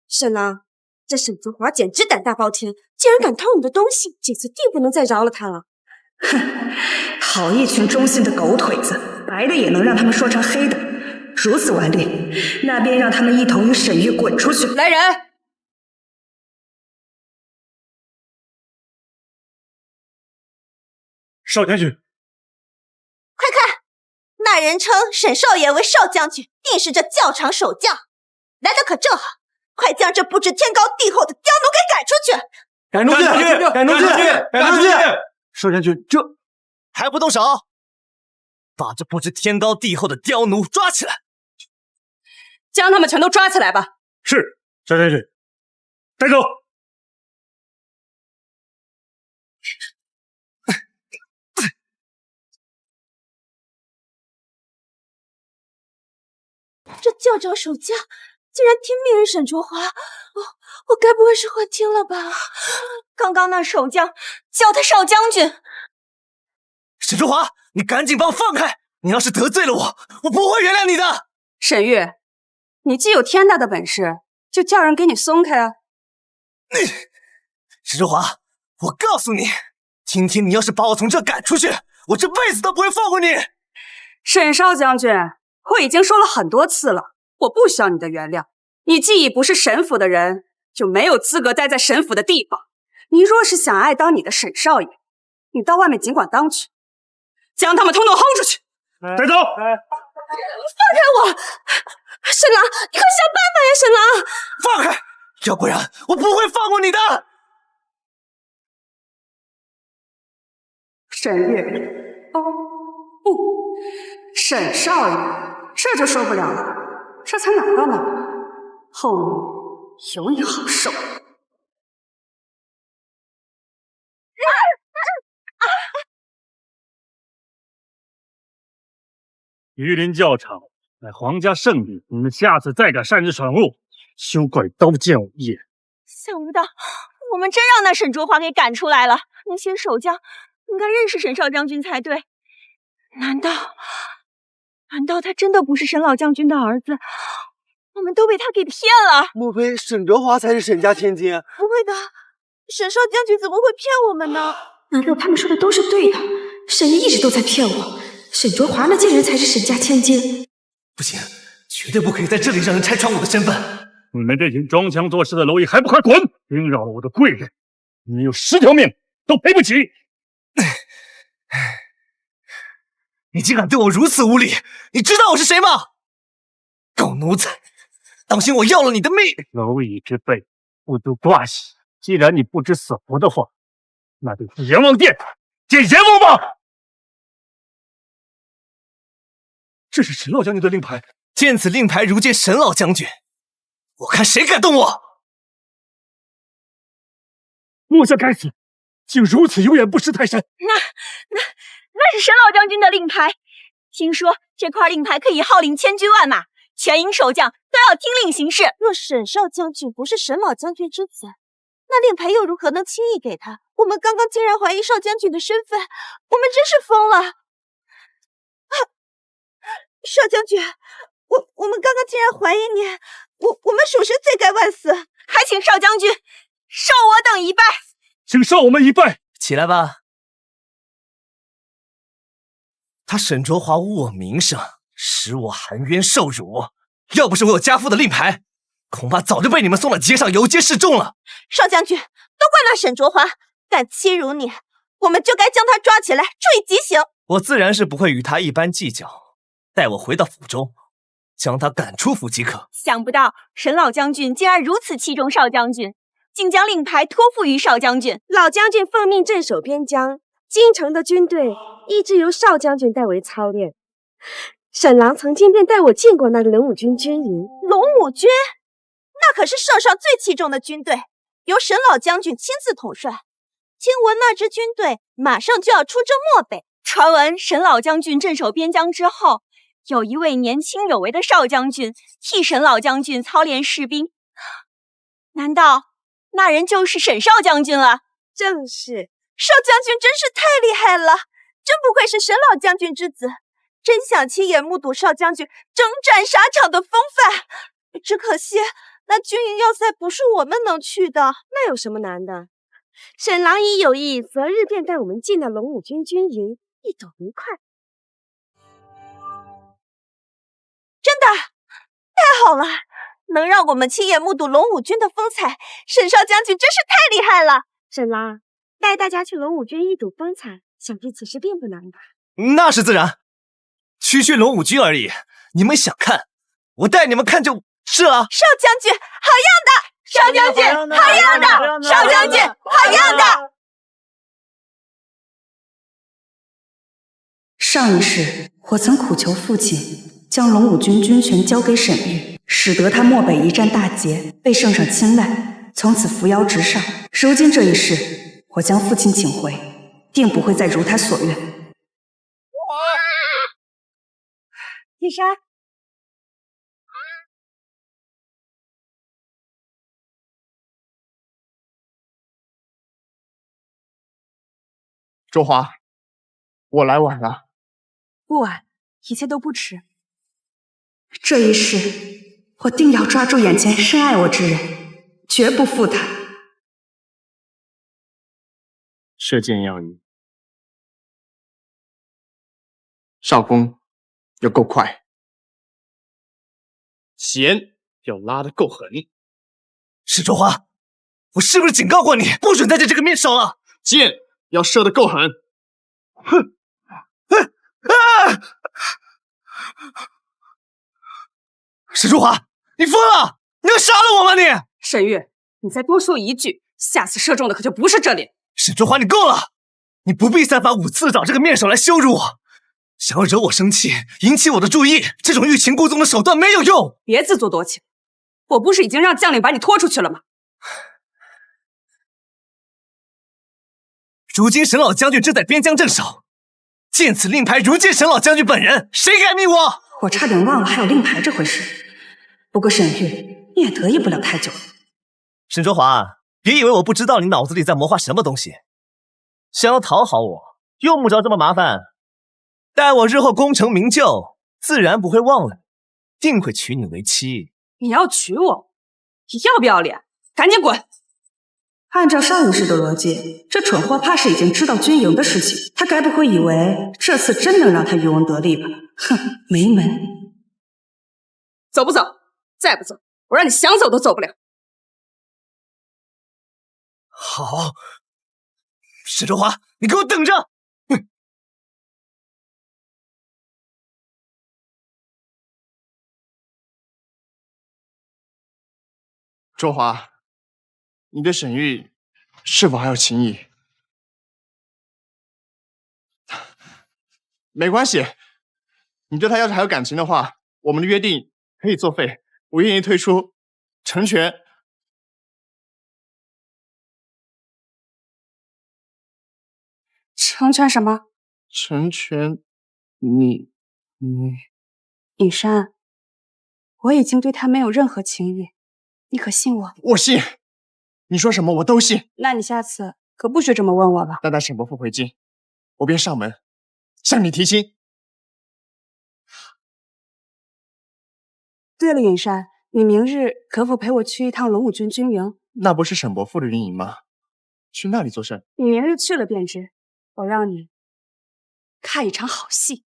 沈郎，这沈卓华简直胆大包天，竟然敢偷你的东西，这次定不能再饶了他了。哼，好一群忠心的狗腿子，白的也能让他们说成黑的，如此顽劣，那便让他们一同与沈玉滚出去。来人！少将军，快看，那人称沈少爷为少将军，定是这教场守将，来的可正好，快将这不知天高地厚的刁奴给赶出去！赶出去！赶出去！赶出去！少将军，这还不动手？把这不知天高地厚的刁奴抓起来！将他们全都抓起来吧！是，少将军，带走。这教场守将竟然听命于沈卓华，我该不会是幻听了吧？刚刚那守将叫他少将军。沈卓华，你赶紧把我放开！你要是得罪了我，我不会原谅你的。沈玉，你既有天大的本事，就叫人给你松开啊！沈卓华，我告诉你，今天你要是把我从这赶出去，我这辈子都不会放过你。沈少将军，我已经说了很多次了，我不需要你的原谅。你既已不是沈府的人，就没有资格待在沈府的地方。你若是想爱当你的沈少爷，你到外面尽管当去，将他们统统轰出去！带走！放开我！沈郎，你快想办法呀！沈郎，放开，要不然我不会放过你的。沈月，哦不，沈少爷，这就受不了了。这才哪到哪，后面有你好受。榆林教场乃皇家圣地，你们下次再敢擅自闯入，休怪刀剑无眼。想不到我们真让那沈卓华给赶出来了。那些守将应该认识沈少将军才对。难道他真的不是沈老将军的儿子？我们都被他给骗了。莫非沈卓华才是沈家千金？不会的，沈少将军怎么会骗我们呢？难道他们说的都是对的？沈玉一直都在骗我，沈卓华那贱人才是沈家千金。不行，绝对不可以在这里让人拆穿我的身份。你们这群装腔作势的蝼蚁，还不快滚！惊扰了我的贵人，你们有10条命都赔不起。你竟敢对我如此无礼！你知道我是谁吗？狗奴才！当心我要了你的命！蝼蚁之辈，不足挂齿。既然你不知死活的话，那就去阎王殿见阎王吧。这是沈老将军的令牌，见此令牌如见沈老将军。我看谁敢动我！末将该死，竟如此有眼不识泰山。那是沈老将军的令牌。听说这块令牌可以号令千军万马，全营守将都要听令行事。若沈少将军不是沈老将军之子，那令牌又如何能轻易给他？我们刚刚竟然怀疑少将军的身份，我们真是疯了！少将军，我们刚刚竟然怀疑你，我们属实罪该万死，还请少将军受我等一拜。请受我们一拜。起来吧。他沈卓华污我名声，使我含冤受辱。要不是我有家父的令牌，恐怕早就被你们送到街上游街示众了。少将军，都怪那沈卓华敢欺辱你，我们就该将他抓起来，处以极刑。我自然是不会与他一般计较。带我回到府中，将他赶出府即可。想不到沈老将军竟然如此器重少将军，竟将令牌托付于少将军。老将军奉命镇守边疆，京城的军队一直由少将军代为操练。沈郎曾经便带我见过那龙武军军营。龙武军，那可是少上最器重的军队，由沈老将军亲自统帅。听闻那支军队马上就要出征漠北，传闻沈老将军镇守边疆之后，有一位年轻有为的少将军替沈老将军操练士兵，难道那人就是沈少将军了？正是。少将军真是太厉害了，真不愧是沈老将军之子，真想亲眼目睹少将军征战沙场的风范。只可惜那军营要塞不是我们能去的。那有什么难的？沈郎已有意，择日便带我们进那龙武军军营，一睹愉快。真的太好了，能让我们亲眼目睹龙武军的风采，沈少将军真是太厉害了。沈郎，带大家去龙武军一睹风采，想必此事并不难吧？那是自然，区区龙武军而已，你们想看，我带你们看就是了。少将军，好样的！少将军，好样的！少将军，好样的！上一世，我曾苦求父亲将龙武军军权交给沈玉，使得他漠北一战大捷，被圣上青睐，从此扶摇直上。如今这一世，我将父亲请回，定不会再如他所愿。铁山，卓华，我来晚了。不晚，一切都不迟。这一世，我定要抓住眼前深爱我之人，绝不负他。射箭要语，少公要够快，弦要拉得够狠。沈卓华，我是不是警告过你，不准再借这个面手了？箭要射得够狠。哼！沈卓华，你疯了！你要杀了我吗你？沈玉，你再多说一句，下次射中的可就不是这里。沈卓华，你够了！你不必三番五次找这个面手来羞辱我，想要惹我生气，引起我的注意，这种欲擒故纵的手段没有用。别自作多情，我不是已经让将领把你拖出去了吗？如今沈老将军正在边疆镇守，见此令牌如见沈老将军本人，谁敢密我？我差点忘了还有令牌这回事。不过沈玉，你也得意不了太久了。沈卓华，别以为我不知道你脑子里在谋划什么东西，想要讨好我，用不着这么麻烦。待我日后功成名就，自然不会忘了，定会娶你为妻。你要娶我？你要不要脸？赶紧滚！按照上一世的逻辑，这蠢货怕是已经知道军营的事情，他该不会以为这次真能让他渔翁得利吧？哼，没门！走不走？再不走，我让你想走都走不了。好，沈卓华，你给我等着！卓华，你对沈玉是否还有情谊？没关系，你对他要是还有感情的话，我们的约定可以作废，我愿意退出，成全。成全什么？成全你。尹山，我已经对他没有任何情谊，你可信我？我信，你说什么我都信。那你下次可不许这么问我了。待沈伯父回京，我便上门向你提亲。对了，尹山，你明日可否陪我去一趟龙武军军营？那不是沈伯父的军营吗？去那里做甚？你明日去了便知。我让你看一场好戏。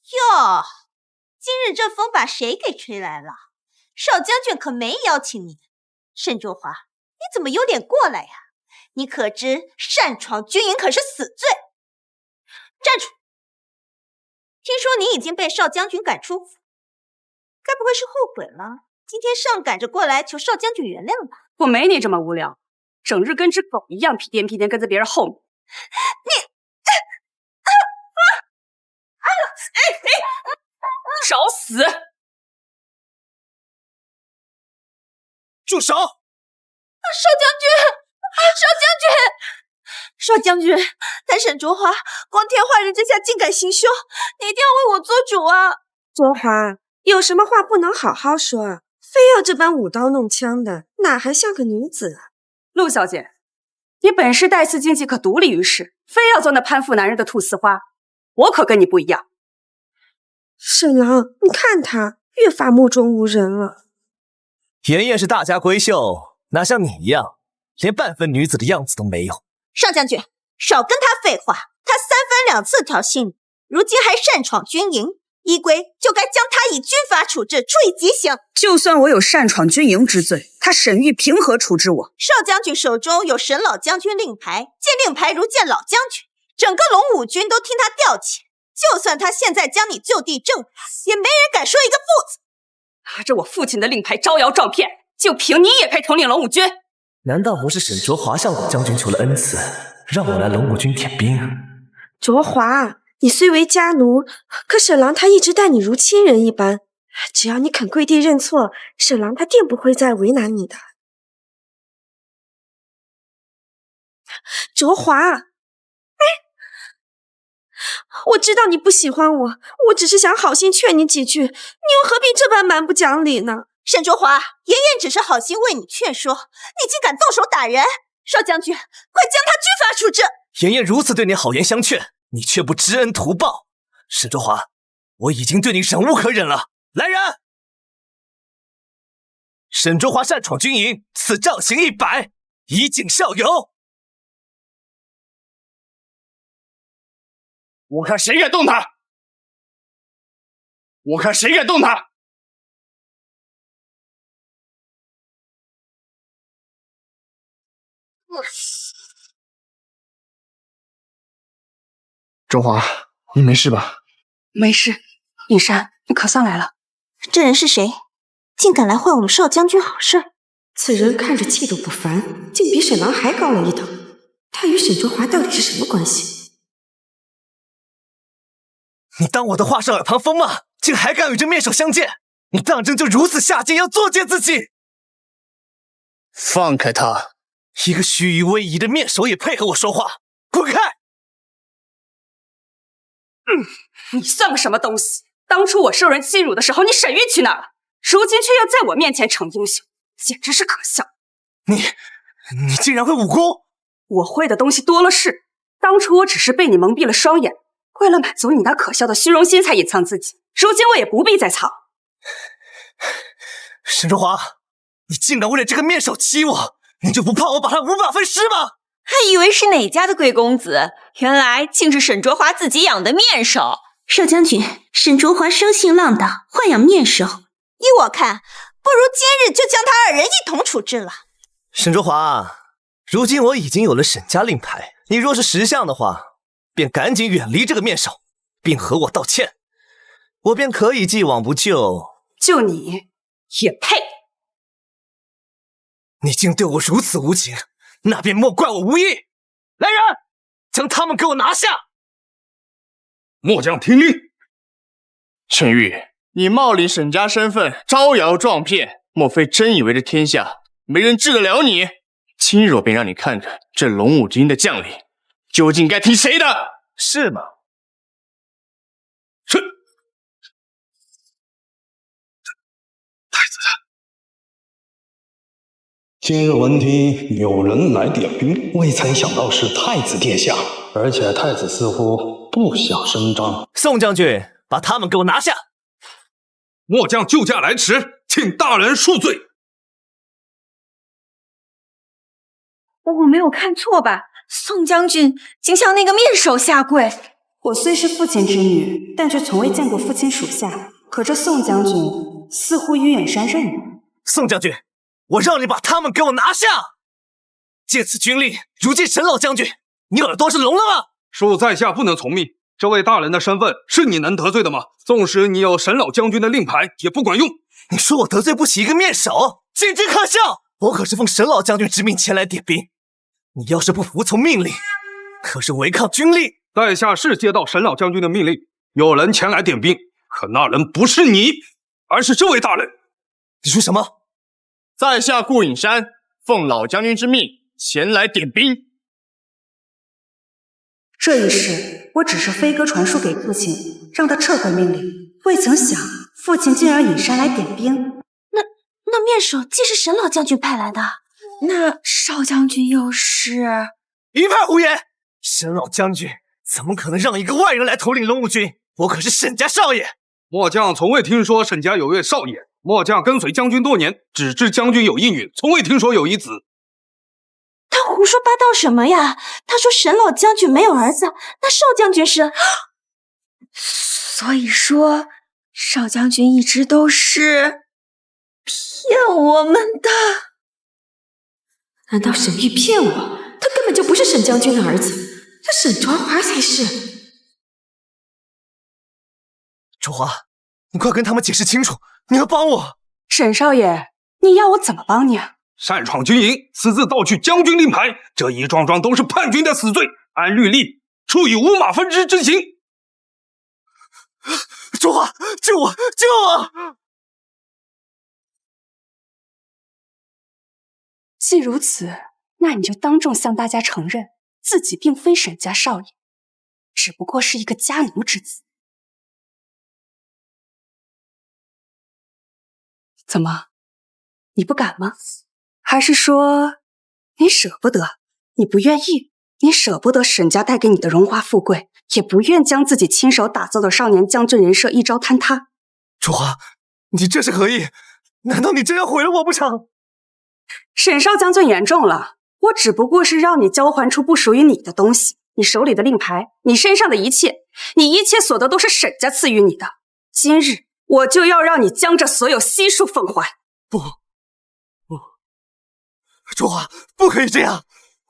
哟，今日这风把谁给吹来了？少将军可没邀请你。沈卓华，你怎么有脸过来呀？你可知擅闯军营可是死罪？站住！听说你已经被少将军赶出府，该不会是后悔了？今天上赶着过来求少将军原谅吧？我没你这么无聊，整日跟只狗一样屁颠屁颠跟在别人后面。找死！住手！少将军，少将军，但沈卓华光天化日之下竟敢行凶，你一定要为我做主啊！卓华，有什么话不能好好说，非要这般舞刀弄枪的，哪还像个女子啊？陆小姐，你本是带刺经济可独立于世，非要做那攀附男人的菟丝花，我可跟你不一样。沈郎，你看他越发目中无人了。妍妍是大家闺秀，哪像你一样，连半分女子的样子都没有。少将军，少跟他废话，他3番2次挑衅你，如今还擅闯军营，依规就该将他以军法处置，处以极刑。就算我有擅闯军营之罪，他沈玉凭何处置我？少将军手中有沈老将军令牌，见令牌如见老将军，整个龙武军都听他调遣。就算他现在将你就地正法，也没人敢说一个不字。拿着我父亲的令牌招摇撞骗，就凭你也配统领龙武军？难道不是沈卓华向老将军求了恩赐，让我来龙武军点兵？卓华，你虽为家奴，可沈郎他一直待你如亲人一般，只要你肯跪地认错，沈郎他定不会再为难你的。卓华，我知道你不喜欢我，我只是想好心劝你几句，你又何必这般蛮不讲理呢？沈卓华，妍妍只是好心为你劝说，你竟敢动手打人！少将军，快将他军法处置！妍妍如此对你好言相劝，你却不知恩图报。沈卓华，我已经对你忍无可忍了。来人！沈卓华擅闯军营，此杖刑100，以儆效尤。我看谁敢动他！我看谁敢动他！周华，你没事吧？没事。尹山，你可算来了。这人是谁？竟敢来坏我们少将军好事？此人看着气度不凡，竟比沈郎还高了一等。他与沈卓华到底是什么关系？你当我的话是耳旁风吗？竟还敢与这面首相见！你当真就如此下贱，要作践自己？放开他！一个虚与委蛇的面首也配和我说话？滚开！你算个什么东西？当初我受人欺辱的时候，你沈玉去哪儿了？如今却要在我面前逞英雄，简直是可笑。你竟然会武功？我会的东西多了是。当初我只是被你蒙蔽了双眼，为了满足你那可笑的虚荣心才隐藏自己，如今我也不必再藏。沈卓华，你竟然为了这个面首欺我，你就不怕我把他5把分尸吗？还以为是哪家的贵公子，原来竟是沈卓华自己养的面首。少将军，沈卓华生性浪荡，豢养面首，依我看，不如今日就将他2人一同处置了。沈卓华，如今我已经有了沈家令牌，你若是识相的话，便赶紧远离这个面首，并和我道歉，我便可以既往不咎。就你也配？你竟对我如此无情，那便莫怪我无义。来人，将他们给我拿下！末将听令。沈玉，你冒领沈家身份，招摇撞骗，莫非真以为这天下没人治得了你？今日我便让你看看，这龙武军的将领究竟该听谁的？是吗？是。太子，今日闻听有人来点兵，未曾想到是太子殿下，而且太子似乎不想声张。宋将军，把他们给我拿下！末将救驾来迟，请大人恕罪。我没有看错吧？宋将军竟向那个面首下跪。我虽是父亲之女，但却从未见过父亲属下。可这宋将军似乎与远山认识。宋将军，我让你把他们给我拿下！借此军令，如今沈老将军，你耳朵是聋了吗？恕在下不能从命。这位大人的身份是你能得罪的吗？纵使你有沈老将军的令牌，也不管用。你说我得罪不起一个面首，简直可笑！我可是奉沈老将军之命前来点兵，你要是不服从命令，可是违抗军令。在下是接到沈老将军的命令，有人前来点兵，可那人不是你，而是这位大人。你说什么？在下顾影山奉老将军之命前来点兵。这一事我只是飞鸽传书给父亲，让他撤回命令，未曾想父亲竟然引山来点兵。那面首既是沈老将军派来的，那少将军又是？一派胡言！沈老将军怎么可能让一个外人来统领龙武军？我可是沈家少爷。末将从未听说沈家有位少爷，末将跟随将军多年，只知将军有一女，从未听说有一子。他胡说八道什么呀？他说沈老将军没有儿子，那少将军是……所以说，少将军一直都是骗我们的。难道沈玉骗我？他根本就不是沈将军的儿子，这沈卓华才是。卓华，你快跟他们解释清楚，你要帮我。沈少爷，你要我怎么帮你啊？擅闯军营，私自盗取将军令牌，这一桩桩都是叛军的死罪，按律例处以5马分之之刑。卓华，救我！救我！既如此，那你就当众向大家承认，自己并非沈家少爷，只不过是一个家奴之子。怎么，你不敢吗？还是说你舍不得？你不愿意？你舍不得沈家带给你的荣华富贵，也不愿将自己亲手打造的少年将军人设一朝坍塌？卓华，你这是何意？难道你真要毁了我不成？沈少将军言重了，我只不过是让你交还出不属于你的东西，你手里的令牌，你身上的一切，你一切所得都是沈家赐予你的。今日我就要让你将这所有悉数奉还。不，卓华，不可以这样！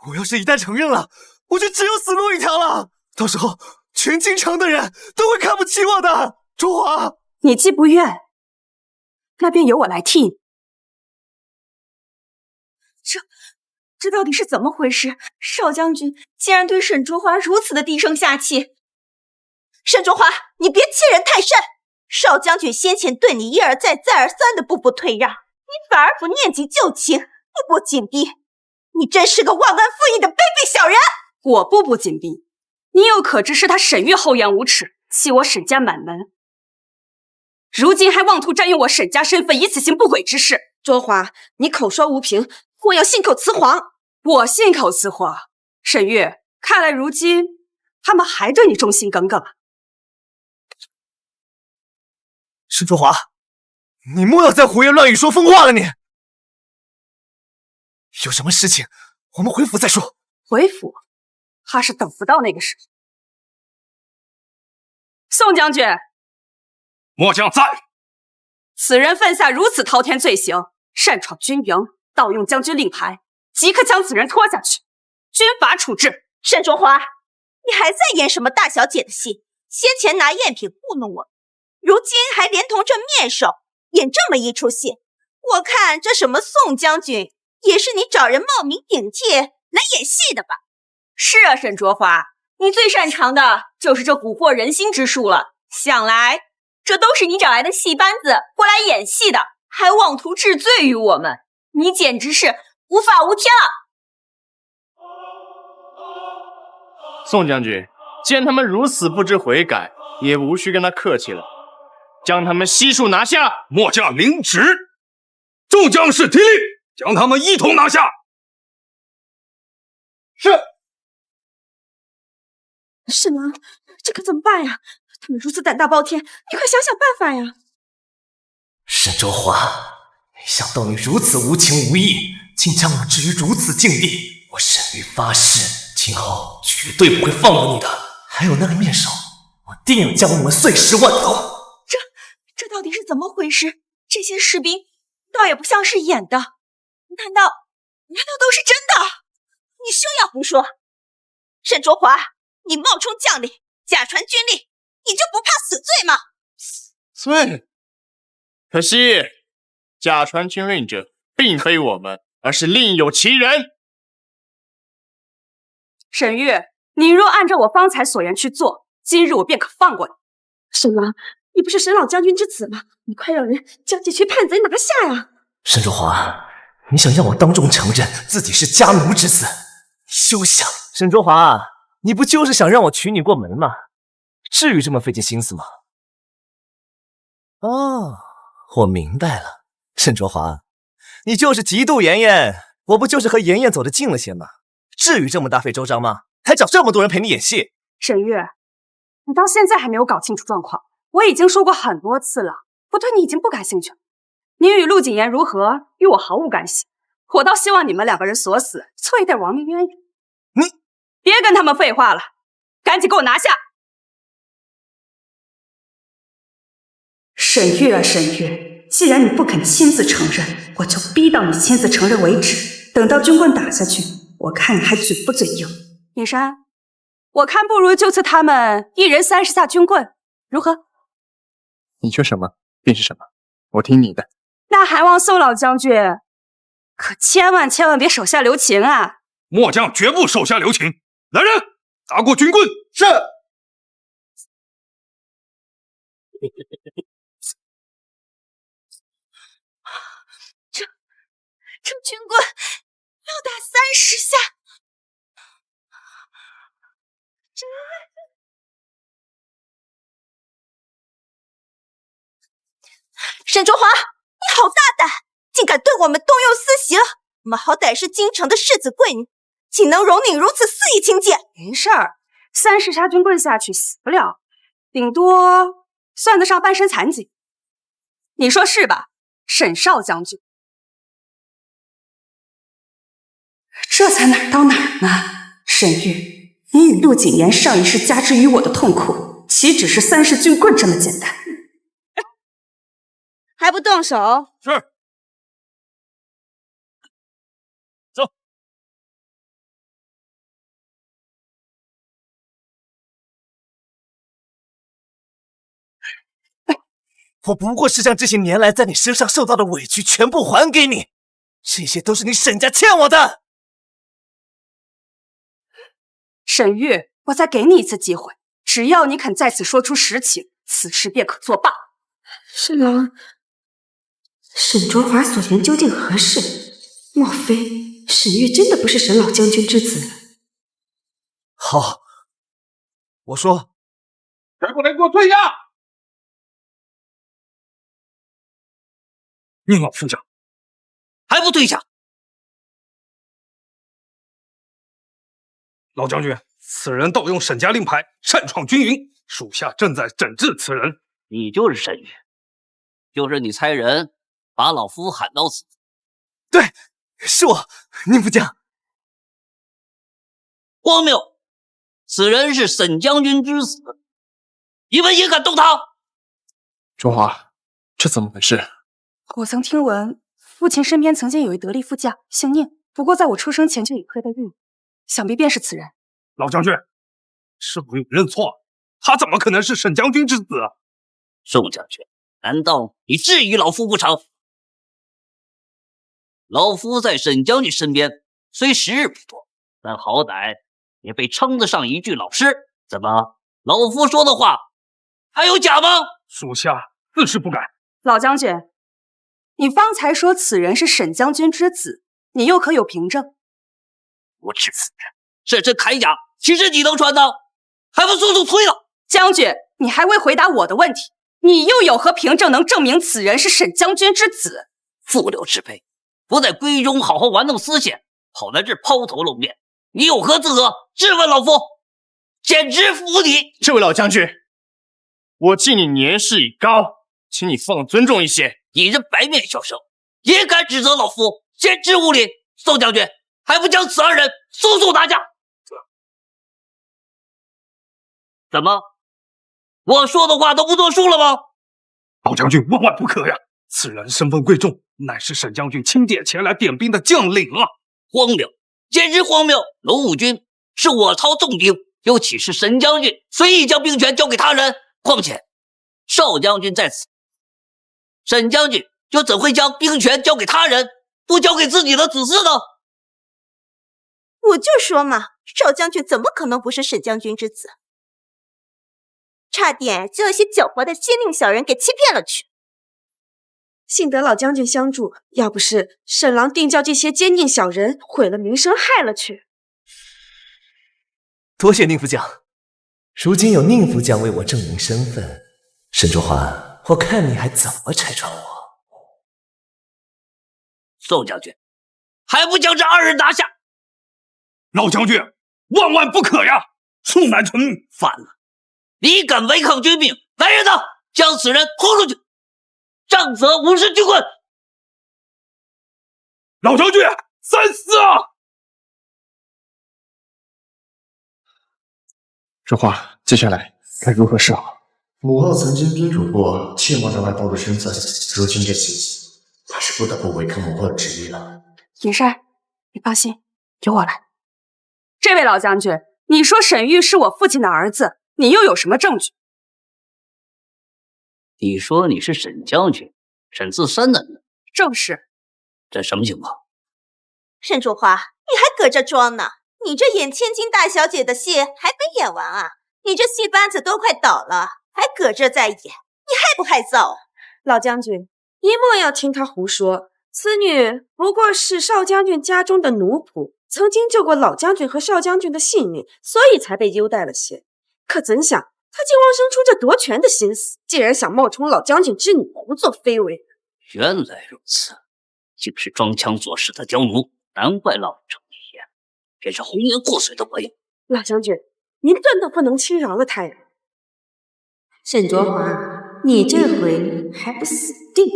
我要是一旦承认了，我就只有死路一条了。到时候全京城的人都会看不起我的。卓华，你既不愿，那便由我来替你。这到底是怎么回事？少将军竟然对沈卓华如此的低声下气。沈卓华，你别欺人太甚！少将军先前对你一而再再而三的步步退让，你反而不念及旧情，步步紧逼，你真是个忘恩负义的卑鄙小人！我步步紧逼，你又可知是他沈玉厚颜无耻，欺我沈家满门，如今还妄图占用我沈家身份，以此行不轨之事。卓华，你口说无凭，或要信口雌黄。我信口雌黄？沈玉，看来如今他们还对你忠心耿耿啊。沈卓华，你莫要再胡言乱语说疯话了你！有什么事情我们回府再说。回府？怕是等不到那个时候。宋将军，末将在。此人犯下如此滔天罪行，擅闯军营，盗用将军令牌，即刻将此人拖下去，军法处置。沈卓华，你还在演什么大小姐的戏？先前拿赝品糊弄我，如今还连同这面首演这么一出戏，我看这什么宋将军也是你找人冒名顶替来演戏的吧？是啊，沈卓华，你最擅长的就是这蛊惑人心之术了。想来这都是你找来的戏班子过来演戏的，还妄图治罪于我们，你简直是无法无天了！宋将军，既然他们如此不知悔改，也无需跟他客气了，将他们悉数拿下。末将领旨，众将士听令，将他们一同拿下。是。沈郎，这可怎么办呀？他们如此胆大包天，你快想想办法呀！沈周华，没想到你如此无情无义，竟将我置于如此境地。我沈玉发誓，今后绝对不会放过你的。还有那个面首，我定要将你们碎尸万段。这到底是怎么回事？这些士兵倒也不像是演的，难道都是真的？你休要胡说！沈卓华，你冒充将领，假传军令，你就不怕死罪吗？罪？可惜，假传军令者并非我们，而是另有其人。沈玉，你若按照我方才所言去做，今日我便可放过你。沈郎，你不是沈老将军之子吗？你快让人将这群叛贼拿下呀！沈周华，你想让我当众承认自己是家奴之子？休想！沈周华，你不就是想让我娶你过门吗？至于这么费尽心思吗？哦，我明白了，沈卓华，你就是嫉妒妍妍，我不就是和妍妍走得近了些吗？至于这么大费周章吗？还找这么多人陪你演戏？沈玉，你到现在还没有搞清楚状况，我已经说过很多次了，我对你已经不感兴趣了。你与陆谨言如何，与我毫无干系。我倒希望你们两个人锁死，凑一对亡命鸳鸯。你别跟他们废话了，赶紧给我拿下！沈玉啊沈玉，既然你不肯亲自承认，我就逼到你亲自承认为止。等到军棍打下去，我看你还嘴不嘴硬。尹山，我看不如就赐他们一人30下军棍，如何？你缺什么便是什么，我听你的。那还望宋老将军可千万别手下留情啊！末将绝不手下留情。来人，拿过军棍。是。这军棍要打30下，沈卓华，你好大胆，竟敢对我们动用私刑！我们好歹是京城的世子贵女，岂能容你如此肆意轻贱？没事儿，30下军棍下去死不了，顶多算得上半身残疾。你说是吧，沈少将军？这才哪儿到哪儿呢？沈玉，你与陆谨言上一世加之于我的痛苦，岂只是30军棍这么简单？还不动手？是。走。我不过是将这些年来在你身上受到的委屈全部还给你，这些都是你沈家欠我的。沈玉，我再给你一次机会，只要你肯在此说出实情，此事便可作罢。沈郎，沈卓华所言究竟何事？莫非沈玉真的不是沈老将军之子？好，我说，谁不能给我退下？宁老副将，还不退下？老将军，此人盗用沈家令牌，擅闯军营，属下正在整治此人。你就是沈玉，就是你差人把老夫喊到此。对，是我，宁副将。荒谬！此人是沈将军之子，你们也敢动他？卓华，这怎么回事？我曾听闻父亲身边曾经有一得力副将，姓宁，不过在我出生前就已退了役，想必便是此人。老将军，是否有认错？他怎么可能是沈将军之子？宋将军，难道你质疑老夫不成？老夫在沈将军身边，虽时日不多，但好歹也被称得上一句老师。怎么，老夫说的话还有假吗？属下自是不敢。老将军，你方才说此人是沈将军之子，你又可有凭证？无耻妇人，这身铠甲岂是你能穿的？还不速速退了！将军，你还未回答我的问题，你又有何凭证能证明此人是沈将军之子？副流之辈，不在闺中好好玩弄丝线，跑来这儿抛头露面，你有何资格质问老夫？简直服你！这位老将军，我记你年事已高，请你放尊重一些。你这白面小生也敢指责老夫，简直无礼！宋将军，还不将此二人速速拿下！怎么，我说的话都不作数了吗？老将军万万不可呀！此人身份贵重，乃是沈将军钦点前来点兵的将领啊！荒谬，简直荒谬！龙武军是我操重兵，又岂是沈将军随意将兵权交给他人？况且邵将军在此，沈将军又怎会将兵权交给他人，不交给自己的子嗣呢？我就说嘛，邵将军怎么可能不是沈将军之子？差点就那些狡猾的奸佞小人给欺骗了去。幸得老将军相助，要不是沈郎定叫这些奸佞小人毁了名声，害了去。多谢宁府将，如今有宁府将为我证明身份，沈卓华，我看你还怎么拆穿我？宋将军，还不将这二人拿下！老将军，万万不可呀！宋南城反了！你敢违抗军命，来人呐，将此人拖出去，杖责50军棍！老将军，三思啊！这话接下来该如何是好？母后曾经叮嘱过，切莫在外暴露身份。如今这情形，还是不得不违抗母后的旨意了。尹山，你放心，由我来。这位老将军，你说沈玉是我父亲的儿子，你又有什么证据？你说你是沈将军，沈自山的人？正是。这什么情况？沈竹花，你还搁这装呢？你这演千金大小姐的戏还没演完啊？你这戏班子都快倒了，还搁这在演，你害不害臊啊？老将军，一莫要听他胡说。此女不过是邵将军家中的奴仆，曾经救过老将军和邵将军的性命，所以才被优待了些。可怎想，他竟妄生出这夺权的心思，竟然想冒充老将军之女，胡作非为。原来如此，竟是装腔作势的刁奴，难怪老成一言，便是红颜祸水的模样。老将军，您断都不能轻饶了他呀！沈卓华，你这回还不死定！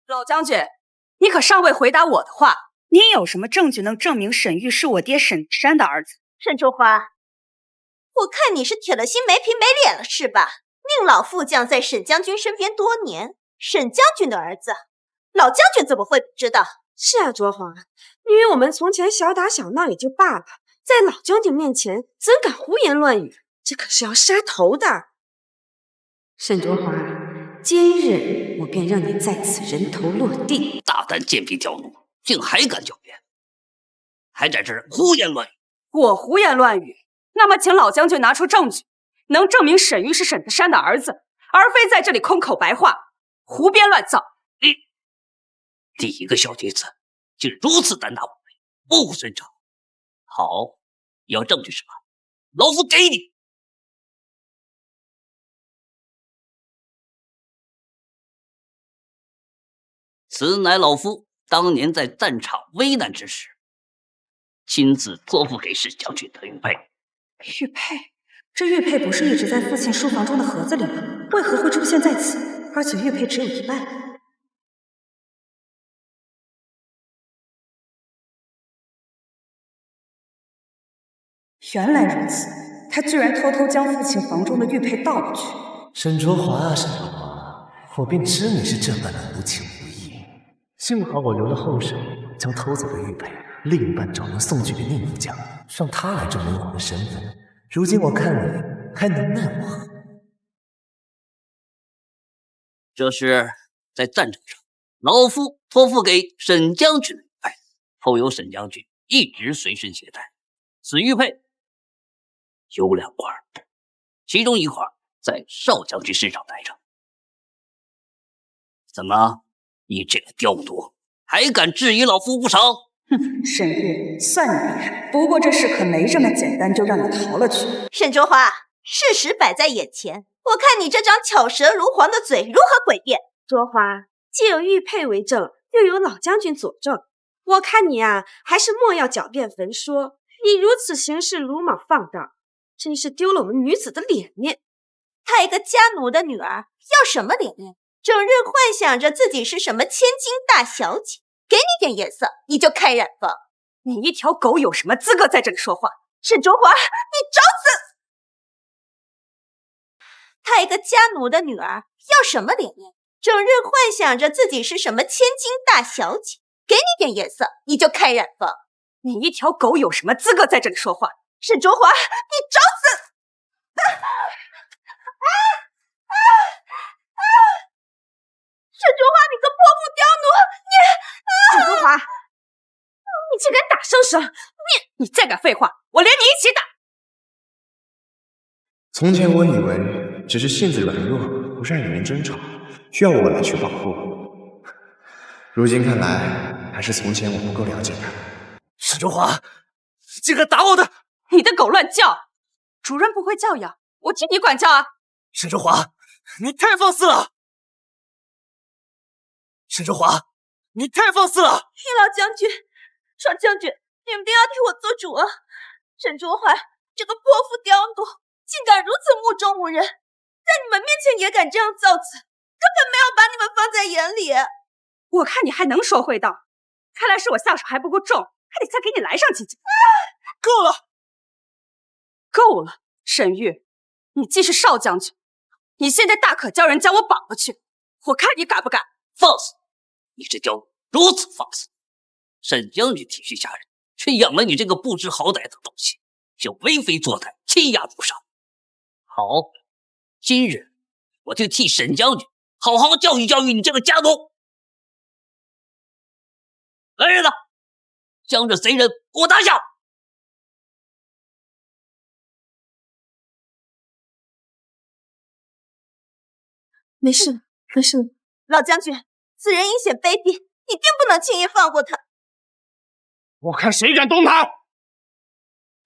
老将军，你可尚未回答我的话。你有什么证据能证明沈玉是我爹沈山的儿子？沈竹花，我看你是铁了心没皮没脸了是吧？宁老副将在沈将军身边多年，沈将军的儿子，老将军怎么会不知道？是啊，卓华，因为我们从前小打小闹也就罢了，在老将军面前怎敢胡言乱语？这可是要杀头的。沈卓华，今日我便让你在此人头落地！大胆贱婢刁奴，竟还敢狡辩，还在这儿胡言乱语！我胡言乱语？那么请老将军拿出证据，能证明沈玉是沈子山的儿子，而非在这里空口白话，胡编乱造。第一个小女子竟如此胆大妄为，不顾尊长。好，要证据是吧？老夫给你。此乃老夫当年在战场危难之时，亲自托付给沈将军的玉佩。玉佩？这玉佩不是一直在父亲书房中的盒子里吗？为何会出现在此？而且玉佩只有一半。原来如此，他居然偷偷将父亲房中的玉佩盗了去。沈卓华啊，沈卓华，我便知你是这般的无情无义。幸好我留了后手，将偷走的玉佩另一半找人送去给宁副将，让他来证明我的身份。如今我看你还能奈我何？这是在战场上老夫托付给沈将军的玉佩，后由沈将军一直随身携带。此玉佩有2块，其中1块在少将军身上戴着。怎么，你这个刁奴还敢质疑老夫不成？哼，沈玉，算你厉害。不过这事可没这么简单就让你逃了去。沈卓华，事实摆在眼前，我看你这张巧舌如簧的嘴如何诡辩？卓华，既有玉佩为证，又有老将军佐证，我看你啊，还是莫要狡辩焚说。你如此行事鲁莽放荡，真是丢了我们女子的脸面。她一个家奴的女儿，要什么脸面？整日幻想着自己是什么千金大小姐，给你点颜色，你就开染坊。你一条狗有什么资格在这里说话？沈卓华，你找死！她一个家奴的女儿，要什么脸面？整日幻想着自己是什么千金大小姐，给你点颜色，你就开染坊。你一条狗有什么资格在这里说话？沈卓华，你找死！沈卓华，你个泼妇刁奴，沈卓华，你竟敢打生生！你再敢废话，我连你一起打！从前我以为只是性子软弱，不善与人争吵，需要我来去保护。如今看来，还是从前我不够了解他。沈卓华，竟敢打我的！你的狗乱叫！主人不会教养，我替你管教啊！沈卓华，你太放肆了！沈卓华，你太放肆了！易老将军、少将军，你们定要替我做主啊！沈卓华这个泼妇刁奴，竟敢如此目中无人，在你们面前也敢这样造次，根本没有把你们放在眼里。我看你还能说会道，看来是我下手还不够重，还得再给你来上几剑。够了，够了！沈玉，你既是少将军，你现在大可叫人将我绑了去，我看你敢不敢！放肆！你这刁奴如此放肆，沈将军体恤下人，却养了你这个不知好歹的东西，就为非作歹，欺压不上。好，今日我就替沈将军好好教育教育你这个家奴。来人呐，将这贼人给我拿下！没事，没事。老将军，此人阴险卑鄙，你定不能轻易放过他。我看谁敢动他！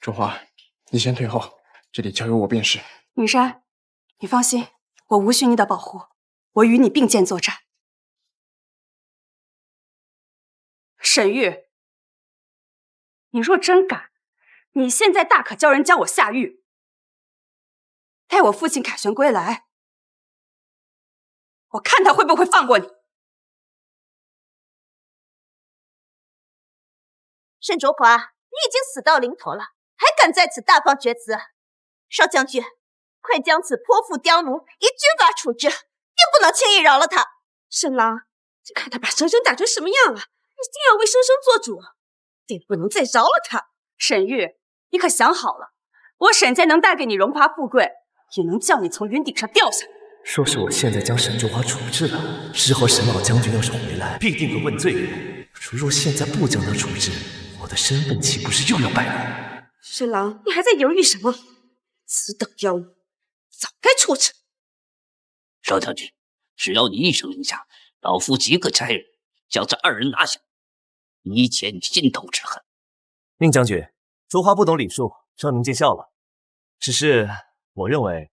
卓华，你先退后，这里交由我便是。女山，你放心，我无需你的保护，我与你并肩作战。沈玉，你若真敢，你现在大可叫人将我下狱，待我父亲凯旋归来，我看他会不会放过你。沈卓华，你已经死到临头了，还敢在此大放厥词？少将军，快将此泼妇刁奴以军法处置，定不能轻易饶了他。沈郎，就看他把生生打成什么样了，你定要为生生做主，定不能再饶了他。沈玉，你可想好了，我沈家能带给你荣华富贵，也能叫你从云顶上掉下来。若是我现在将沈卓华处置了，日后沈老将军要是回来，必定会问罪我。如若现在不将他处置，我的身份岂不是又要败露？沈郎，你还在犹豫什么？此等妖奴，早该处置。少将军，只要你一声令下，老夫即刻差人将这2人拿下，以解你心头之恨。宁将军，卓华不懂礼数，稍您见笑了。只是我认为，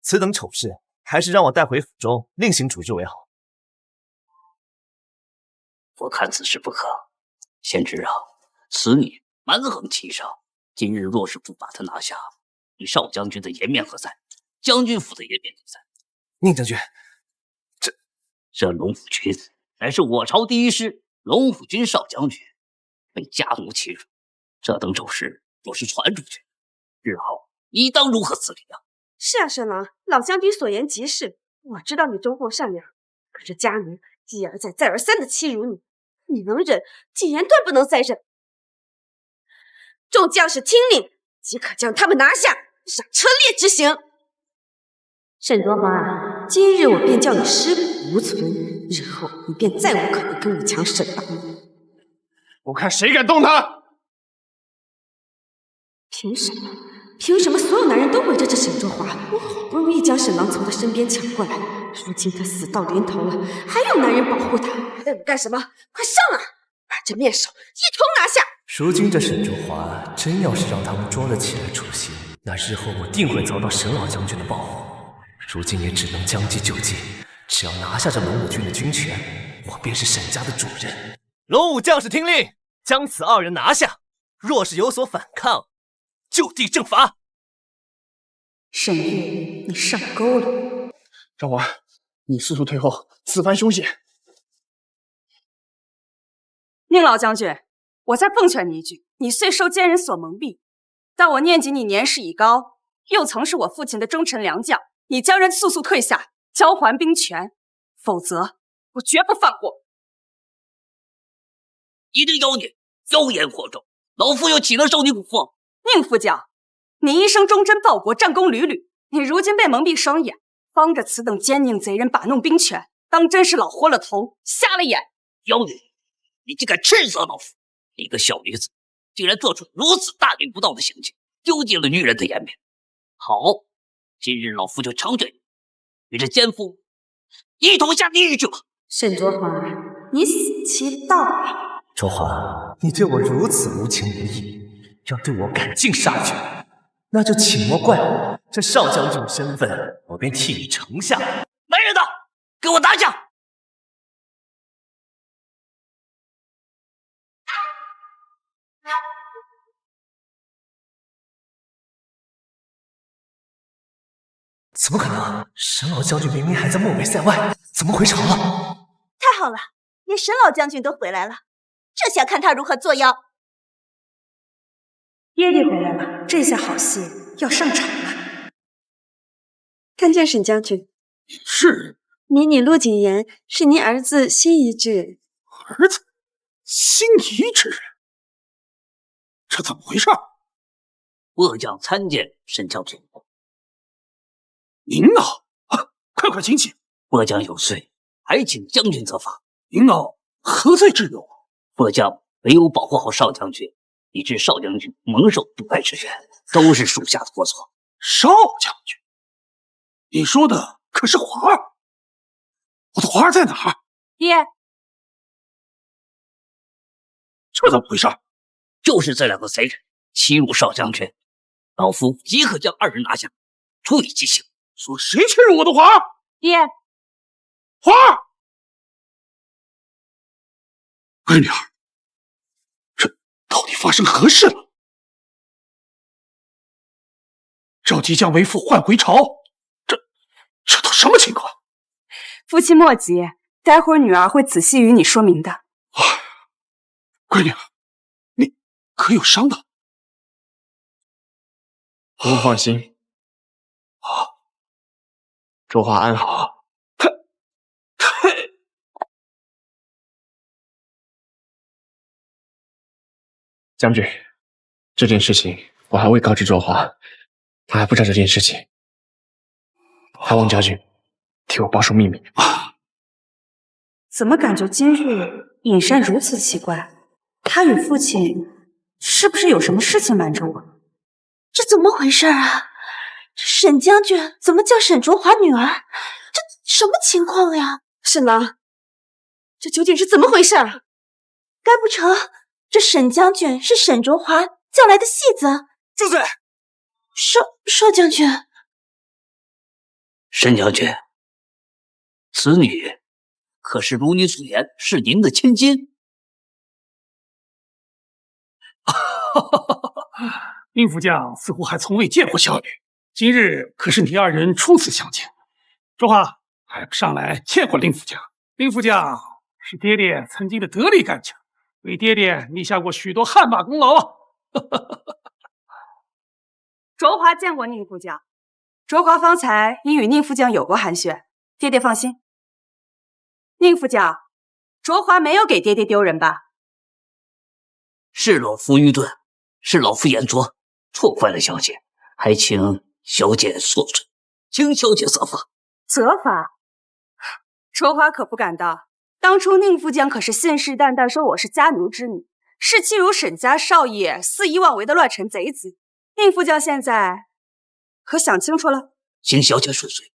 此等丑事，还是让我带回府中另行处置为好。我看此事不可。先知啊，此女蛮横欺上，今日若是不把她拿下，你少将军的颜面何在？将军府的颜面何在？宁将军，这龙府君乃是我朝第一师龙府军少将军，被家奴欺辱，这等丑事若是传出去，日后你当如何自理啊？是啊，沈郎，老将军所言极是。我知道你忠厚善良，可这家奴一而再、再而三的欺辱你，你能忍，既然断不能再忍。众将士听令，即可将他们拿下，上车裂执行。沈卓华，今日我便叫你尸骨无存，日后你便再无可能跟我抢沈大女。我看谁敢动他！凭什么？凭什么所有男人都围着这沈卓华？我好不容易将沈郎从他身边抢过来，如今他死到临头了，还有男人保护他，还等干什么？快上啊！把这面首一同拿下！如今这沈卓华真要是让他们捉了起来处刑，那日后我定会遭到沈老将军的报复。如今也只能将计就计，只要拿下这龙武军的军权，我便是沈家的主人。龙武将士听令，将此2人拿下，若是有所反抗，就地正法。沈玉，你上钩了。赵华，你速速退后，此番凶险。宁老将军，我再奉劝你一句，你虽受奸人所蒙蔽，但我念及你年事已高，又曾是我父亲的忠臣良将，你将人速速退下，交还兵权，否则我绝不放过。你的妖孽，妖言惑众，老夫又岂能受你蛊惑？宁副将，你一生忠贞报国，战功屡屡，你如今被蒙蔽双眼，帮着此等奸佞贼人把弄兵权，当真是老豁了头，瞎了眼。妖女，你竟敢斥责老夫！一个小女子，竟然做出如此大逆不道的行径，丢尽了女人的颜面。好，今日老夫就成全你，与这奸夫一同下地狱去吧。沈卓华，你死期到了。卓华，你对我如此无情无义，要对我赶尽杀绝，那就请莫怪我。这少将军的身份，我便替你承下。来人呐，给我拿下！怎么可能？沈老将军明明还在漠北塞外，怎么回朝了？太好了，连沈老将军都回来了，这下看他如何作妖。爹爹回来了，这下好戏要上场了。看见沈将军，是民女陆谨言是您儿子新遗之人。儿子新遗之人，这怎么回事？末将参见沈将军。您呢？快请起。末将有罪，还请将军责罚。您呢？何罪之有？末将没有保护好少将军，以致少将军蒙受不败之冤，都是属下的过错。少将军，你说的可是华儿？我的华儿在哪儿？爹，这怎么回事？就是这2个贼人欺辱少将军，老夫即刻将2人拿下，处以极刑。说谁欺辱我的华儿？爹，华儿，闺女儿，这到底发生何事了？赵即将为父换回朝，这都什么情况？父亲莫急，待会儿女儿会仔细与你说明的。闺女儿，你可有伤的？不用放心。卓华安好。将军，这件事情我还未告知卓华，他还不知道这件事情。还望将军替我保守秘密。怎么感觉今日尹山如此奇怪？他与父亲是不是有什么事情瞒着我？这怎么回事啊？沈将军怎么叫沈卓华女儿？这什么情况呀？沈郎，这究竟是怎么回事？该不成这沈将军是沈卓华叫来的戏子？住嘴！少将军，沈将军，此女可是如你所言是您的千金？宁副将似乎还从未见过小女，今日可是你2人初次相见。卓华，还不上来见过宁副将？宁副将是爹爹曾经的得力干将，为爹爹立下过许多汗马功劳啊！卓华见过宁副将，卓华方才已与宁副将有过寒暄，爹爹放心。宁副将，卓华没有给爹爹丢人吧？是老夫愚钝，是老夫眼拙，错怪了小姐，还请小姐恕罪，请小姐责罚。责罚？卓华可不敢当。当初宁副将可是信誓旦旦说我是家奴之女，是欺辱沈家少爷肆意妄为的乱臣贼子。宁副将现在可想清楚了？请小姐恕罪。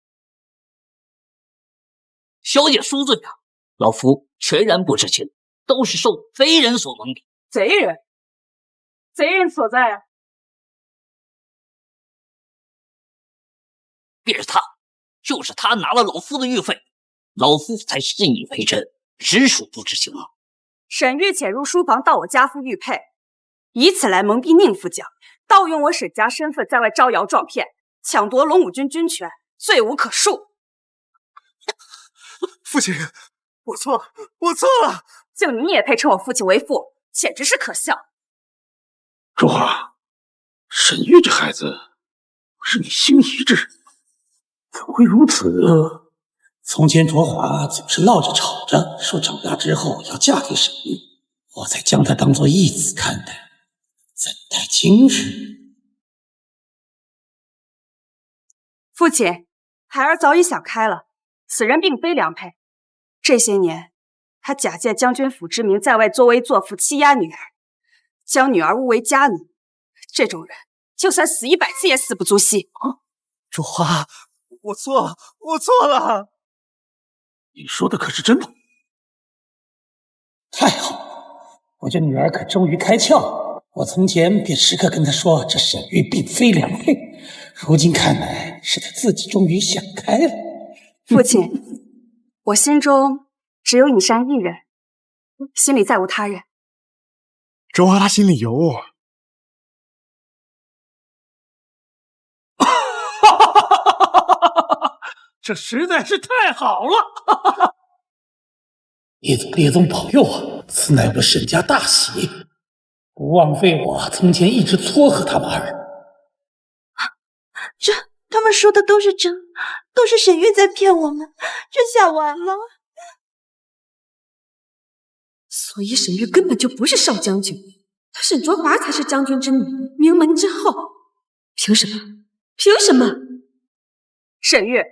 小姐恕罪啊！老夫全然不知情，都是受贼人所蒙蔽。贼人？贼人所在啊？便是他，就是他拿了老夫的狱费，老夫才信以为真，实属不知情啊！沈玉潜入书房盗我家父玉佩，以此来蒙蔽宁副将，盗用我沈家身份在外招摇撞骗，抢夺龙武军军权，罪无可恕。父亲，我错了。就你也配称我父亲为父，简直是可笑。卓华，沈玉这孩子是你心仪之人，怎么会如此？从前卓华总是闹着吵着说长大之后要嫁给沈玉，我才将她当作义子看待，怎奈今日……父亲，孩儿早已想开了，此人并非良配。这些年，他假借将军府之名，在外作威作福，欺压女儿，将女儿误为家奴。这种人，就算死100次也死不足惜。卓华，我错了。你说的可是真的？太好，我这女儿可终于开窍了。我从前便时刻跟她说，这沈玉并非良配，如今看来是她自己终于想开了。父亲，我心中只有尹山一人，心里再无他人。卓华他心里有我。这实在是太好了！列宗保佑啊！此乃我沈家大喜，不枉费我从前一直撮合他们二人。他们说的都是真，都是沈玉在骗我们，这下完了。所以沈玉根本就不是少将军，他沈卓华才是将军之女，名门之后。凭什么？沈玉，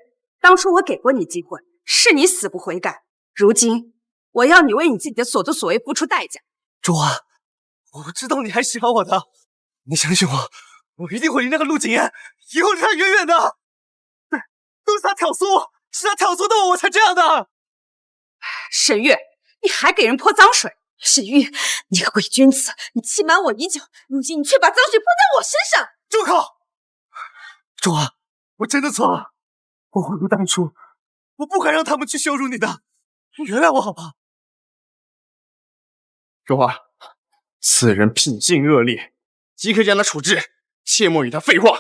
当初我给过你机会，是你死不悔改。如今，我要你为你自己的所作所为付出代价。卓华，我知道你还喜欢我的，你相信我，我一定会离那个陆景言以后离他远远的。对，都是他挑唆，是他挑唆的我才这样的。沈玉，你还给人泼脏水！沈玉，你个伪君子，你欺瞒我已久，如今你却把脏水泼在我身上！住口！卓华，我真的错了，我悔不当初，我不该让他们去羞辱你的，原谅我好吗？卓华，此人品性恶劣，即刻将他处置，切莫与他废话。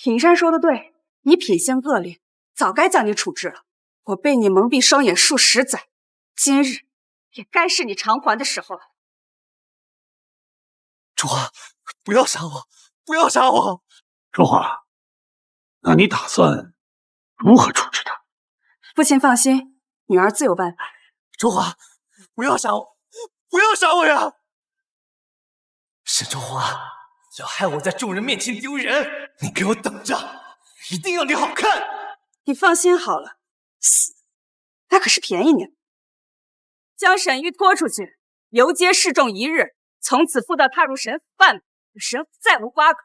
尹山说的对，你品性恶劣，早该将你处置了。我被你蒙蔽双眼数10载，今日也该是你偿还的时候了。卓华，不要杀我，不要杀我！卓华，那你打算如何处置他？父亲放心，女儿自有办法。卓华，不要杀我，不要杀我呀！沈卓华，要害我在众人面前丢人，你给我等着，一定要你好看！你放心好了，死，他可是便宜你了。将沈玉拖出去，游街示众1日，从此妇道踏入沈府范围，与沈府再无瓜葛。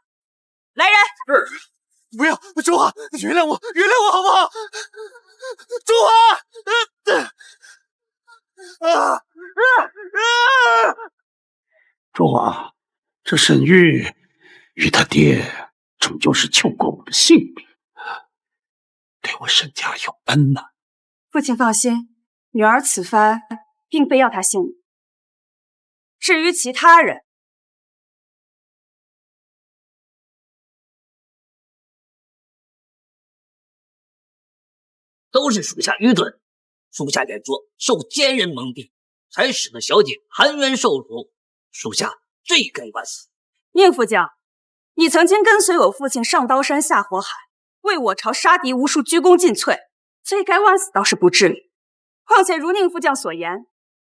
来人！不要，卓华，原谅我好不好？卓华，卓华，这沈玉与他爹终究是救过我的性命，对我沈家有恩呐。父亲放心，女儿此番并非要他信你。至于其他人，都是属下愚钝，属下敢说受奸人蒙蔽，才使得小姐含冤受辱，属下罪该万死。宁副将，你曾经跟随我父亲上刀山下火海，为我朝杀敌无数，鞠躬尽瘁，罪该万死倒是不至于。况且如宁副将所言，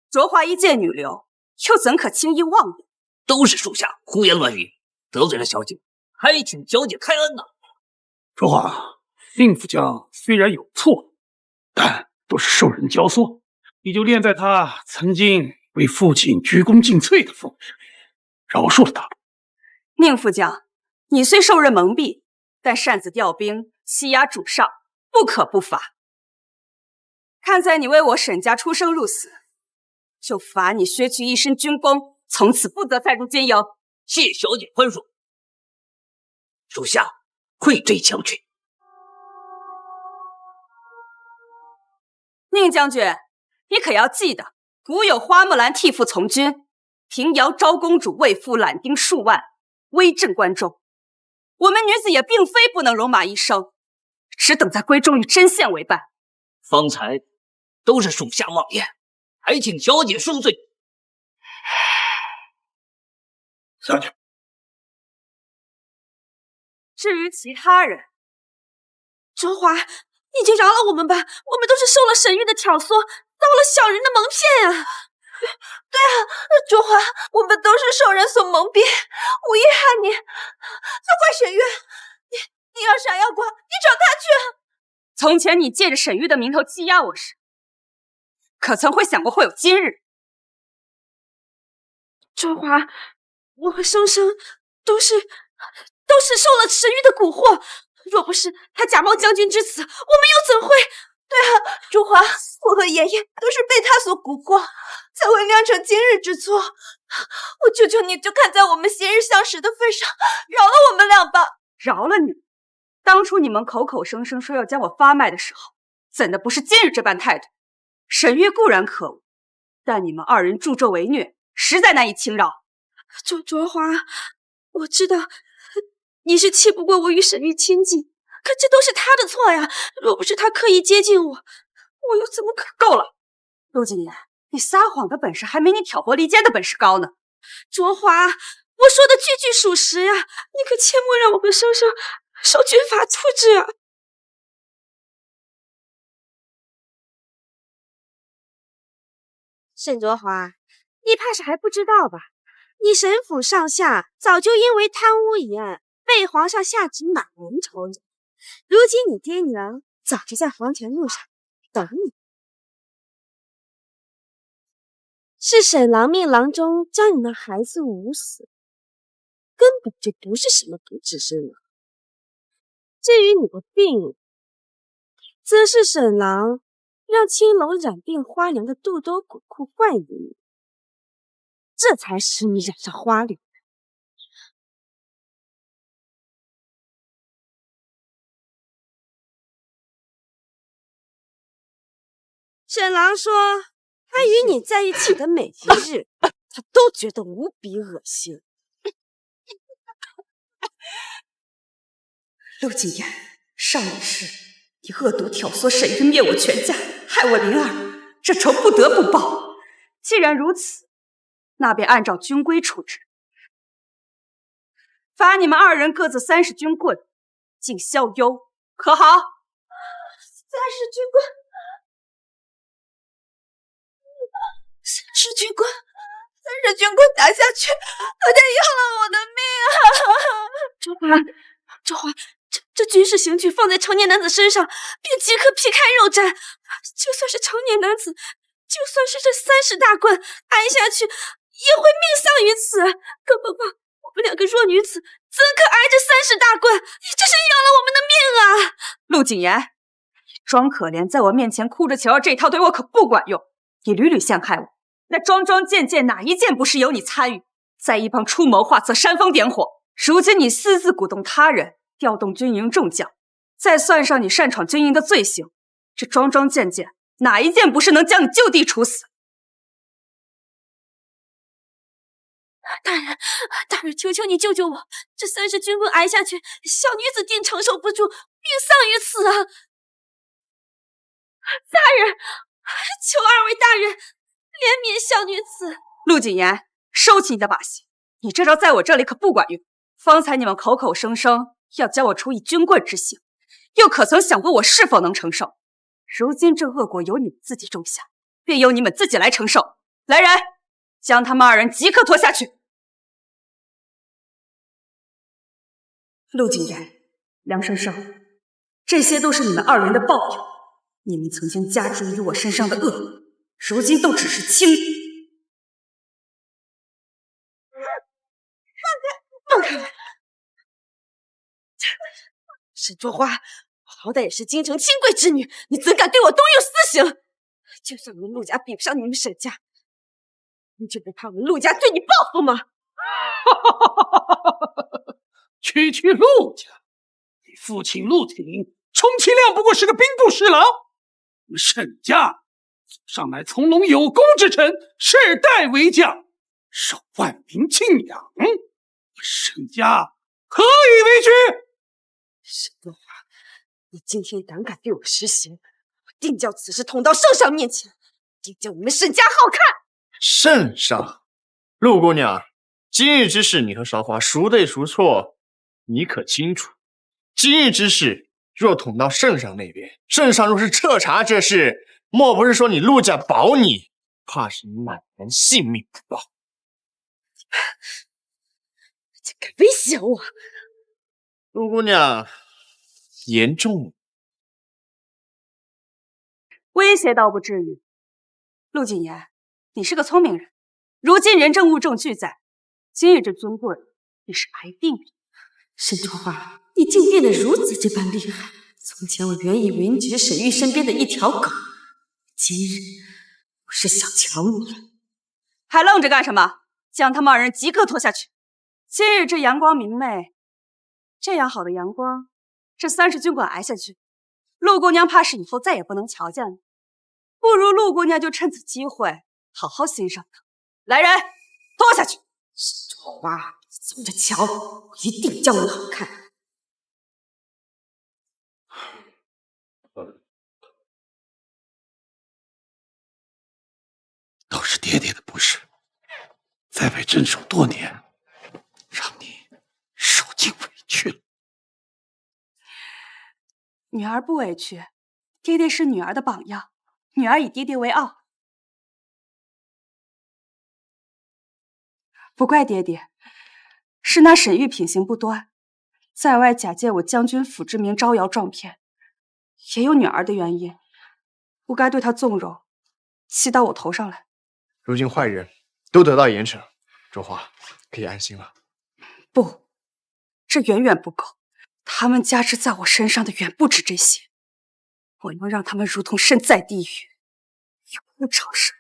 卓华一介女流，又怎可轻易忘了？都是属下胡言乱语，得罪了小姐，还请小姐开恩呐。卓华，令副将虽然有错，但都是受人教唆，你就念在他曾经为父亲鞠躬尽瘁的份上，饶恕了他。宁副将，你虽受人蒙蔽，但擅自调兵欺压主上，不可不罚。看在你为我沈家出生入死，就罚你削去一身军功，从此不得再入军营。谢小姐宽恕，属下愧对将军。宁将军，你可要记得，古有花木兰替父从军，平遥昭公主为父揽兵数万，威震关中。我们女子也并非不能戎马一生，只等在归忠于针线为伴。方才都是属下妄言，还请小姐恕罪。下去。至于其他人，卓华，你就饶了我们吧，我们都是受了沈玉的挑唆，遭了小人的蒙骗啊！对啊，卓华，我们都是受人所蒙蔽，无意害你。就怪沈玉，你要杀要剐，你找他去。从前你借着沈玉的名头欺压我时，可曾会想过会有今日？卓华，我和生生都是受了沈玉的蛊惑，若不是他假冒将军之词，我们又怎会？对啊，卓华，我和爷爷都是被他所蛊惑，才会酿成今日之错。我求求你，就看在我们昔日相识的份上，饶了我们俩吧。饶了你？当初你们口口声声说要将我发卖的时候，怎的不是今日这般态度？沈玉固然可恶，但你们二人助纣为虐，实在难以轻饶。卓华，我知道你是气不过我与沈玉亲近，可这都是他的错呀！若不是他刻意接近我，我又怎么可……够了，陆景言，你撒谎的本事还没你挑拨离间的本事高呢。卓华，我说的句句属实呀，你可切莫让我和生生受军法处置啊！沈卓华，你怕是还不知道吧？你沈府上下早就因为贪污一案被皇上下旨满门仇人，如今你爹娘早就在黄泉路上等你。是沈郎命郎中将你的孩子捂死，根本就不是什么不治之人。至于你的病，则是沈郎让青楼染病花娘的肚兜骨库换于你，这才使你染上花柳。沈郎说，他与你在一起的每一日，他都觉得无比恶心。陆景言，上一世你恶毒挑唆沈玉灭我全家，害我灵儿，这仇不得不报。既然如此，那便按照军规处置，罚你们二人各自30军棍，尽宵忧，可好？30军棍，30军棍，30军棍打下去，他得要了我的命啊！卓华，这军事刑具放在成年男子身上，便即刻皮开肉绽。就算是成年男子，就算是这30大棍挨下去，也会命丧于此。更何况我们两个弱女子，怎可挨这30大棍？你这是要了我们的命啊！陆景言，你装可怜，在我面前哭着求饶这套对我可不管用。你屡屡陷害我，那桩桩件件哪一件不是有你参与，在一旁出谋划策，煽风点火？如今你私自鼓动他人调动军营众将，再算上你擅闯军营的罪行，这桩桩件件哪一件不是能将你就地处死？大人，求求你救救我！这30军棍挨下去，小女子定承受不住，命丧于此啊！大人，求2位大人怜悯小女子。陆景言，收起你的把戏，你这招在我这里可不管用。方才你们口口声声要将我处以军棍之刑，又可曾想过我是否能承受？如今这恶果由你们自己种下，便由你们自己来承受。来人，将他们2人即刻拖下去。陆景言，梁生生，这些都是你们二人的报应。你们曾经加诸于我身上的恶，如今都只是轻敌。放开！沈卓华，好歹也是京城清贵之女，你怎敢对我动用私刑？就算我们陆家比不上你们沈家，你就不怕我们陆家对你报复吗？区陆家，你父亲陆挺，充其量不过是个兵部侍郎。我们沈家上来从龙有功之臣，世代为将，受万民敬仰。沈家何以为居？沈多华，你今天胆敢对我施行，我定叫此事捅到圣上面前，定叫你们沈家好看。圣上，陆姑娘，今日之事你和韶华孰对孰错，你可清楚？今日之事若捅到圣上那边，圣上若是彻查这事，莫不是说你陆家保你，怕是满人性命不保。竟敢威胁我！陆姑娘，言重。威胁倒不至于。陆谨言，你是个聪明人，如今人证物证俱在，今日这尊棍你是挨定了。沈卓华，你竟变得如此这般厉害！从前我原以为你只是沈玉身边的一条狗，今日我是想瞧你了。还愣着干什么？将他们二人即刻拖下去！今日这阳光明媚，这样好的阳光，这30军管挨下去，陆姑娘怕是以后再也不能瞧见了。不如陆姑娘就趁此机会好好欣赏他。来人，拖下去！沈卓华，走着瞧，我一定叫你好看。都是爹爹的不是，在外镇守多年，让你受尽委屈了。女儿不委屈，爹爹是女儿的榜样，女儿以爹爹为傲。不怪爹爹，是那沈玉品行不端，在外假借我将军府之名招摇撞骗，也有女儿的原因，不该对她纵容，气到我头上来。如今坏人都得到严惩，卓华可以安心了。不，这远远不够，他们加之在我身上的远不止这些。我要让他们如同身在地狱，永不长生。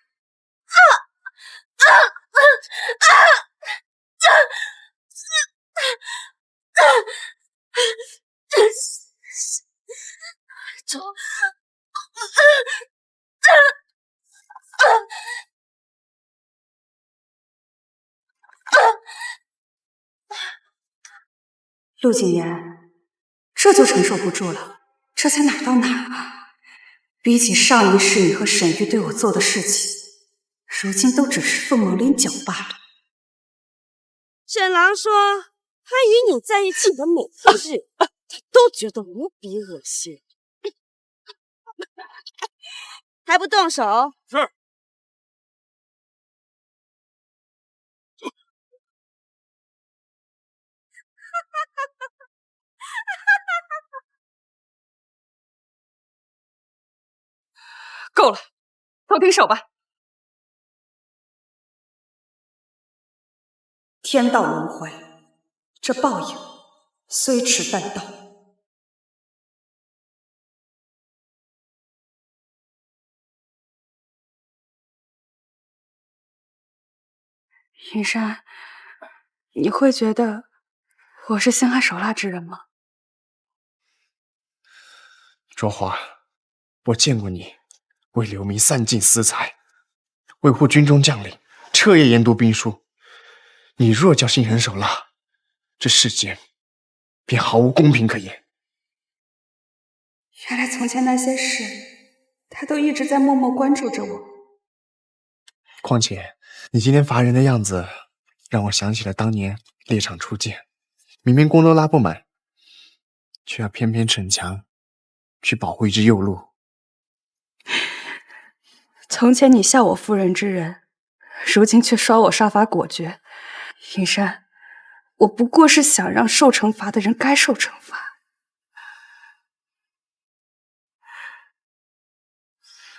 陆谨言，这就承受不住了，这才哪儿到哪儿啊？比起上一世你和沈玉对我做的事情，如今都只是凤毛麟角罢了。沈郎说，他与你在一起的每一日，他都觉得无比恶心。还不动手？是。够了，都停手吧。天道轮回，这报应虽迟但到。云山，你会觉得我是心狠手辣之人吗？卓华，我见过你为流民散尽私财，维护军中将领，彻夜研读兵书。你若叫心狠手辣，这世间便毫无公平可言。原来从前那些事，他都一直在默默关注着我。况且你今天罚人的样子，让我想起了当年猎场初见，明明宫都拉不满，却要偏偏逞强去保护一只幼鹿。从前你笑我妇人之仁，如今却说我杀伐果决。云山，我不过是想让受惩罚的人该受惩罚。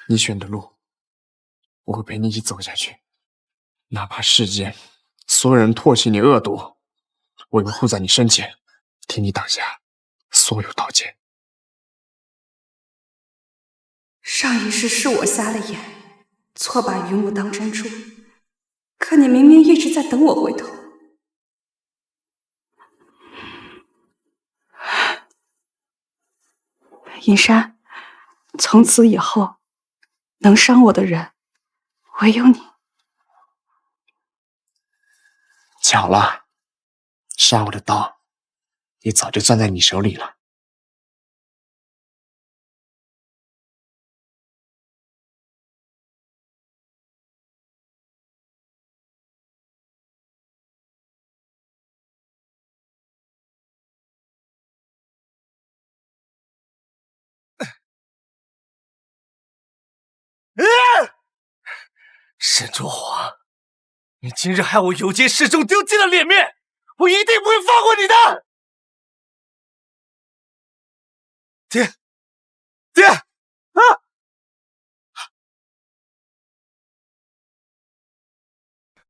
你选的路，我会陪你一起走下去，哪怕世间所有人唾弃你恶毒，我也会护在你身前，替你挡下所有刀剑。上一世是我瞎了眼，错把榆木当珍珠，可你明明一直在等我回头。银山，从此以后，能伤我的人唯有你。巧了，杀我的刀也早就攥在你手里了。沈卓华，你今日害我游街示众，丢尽了脸面，我一定不会放过你的！爹，爹，啊！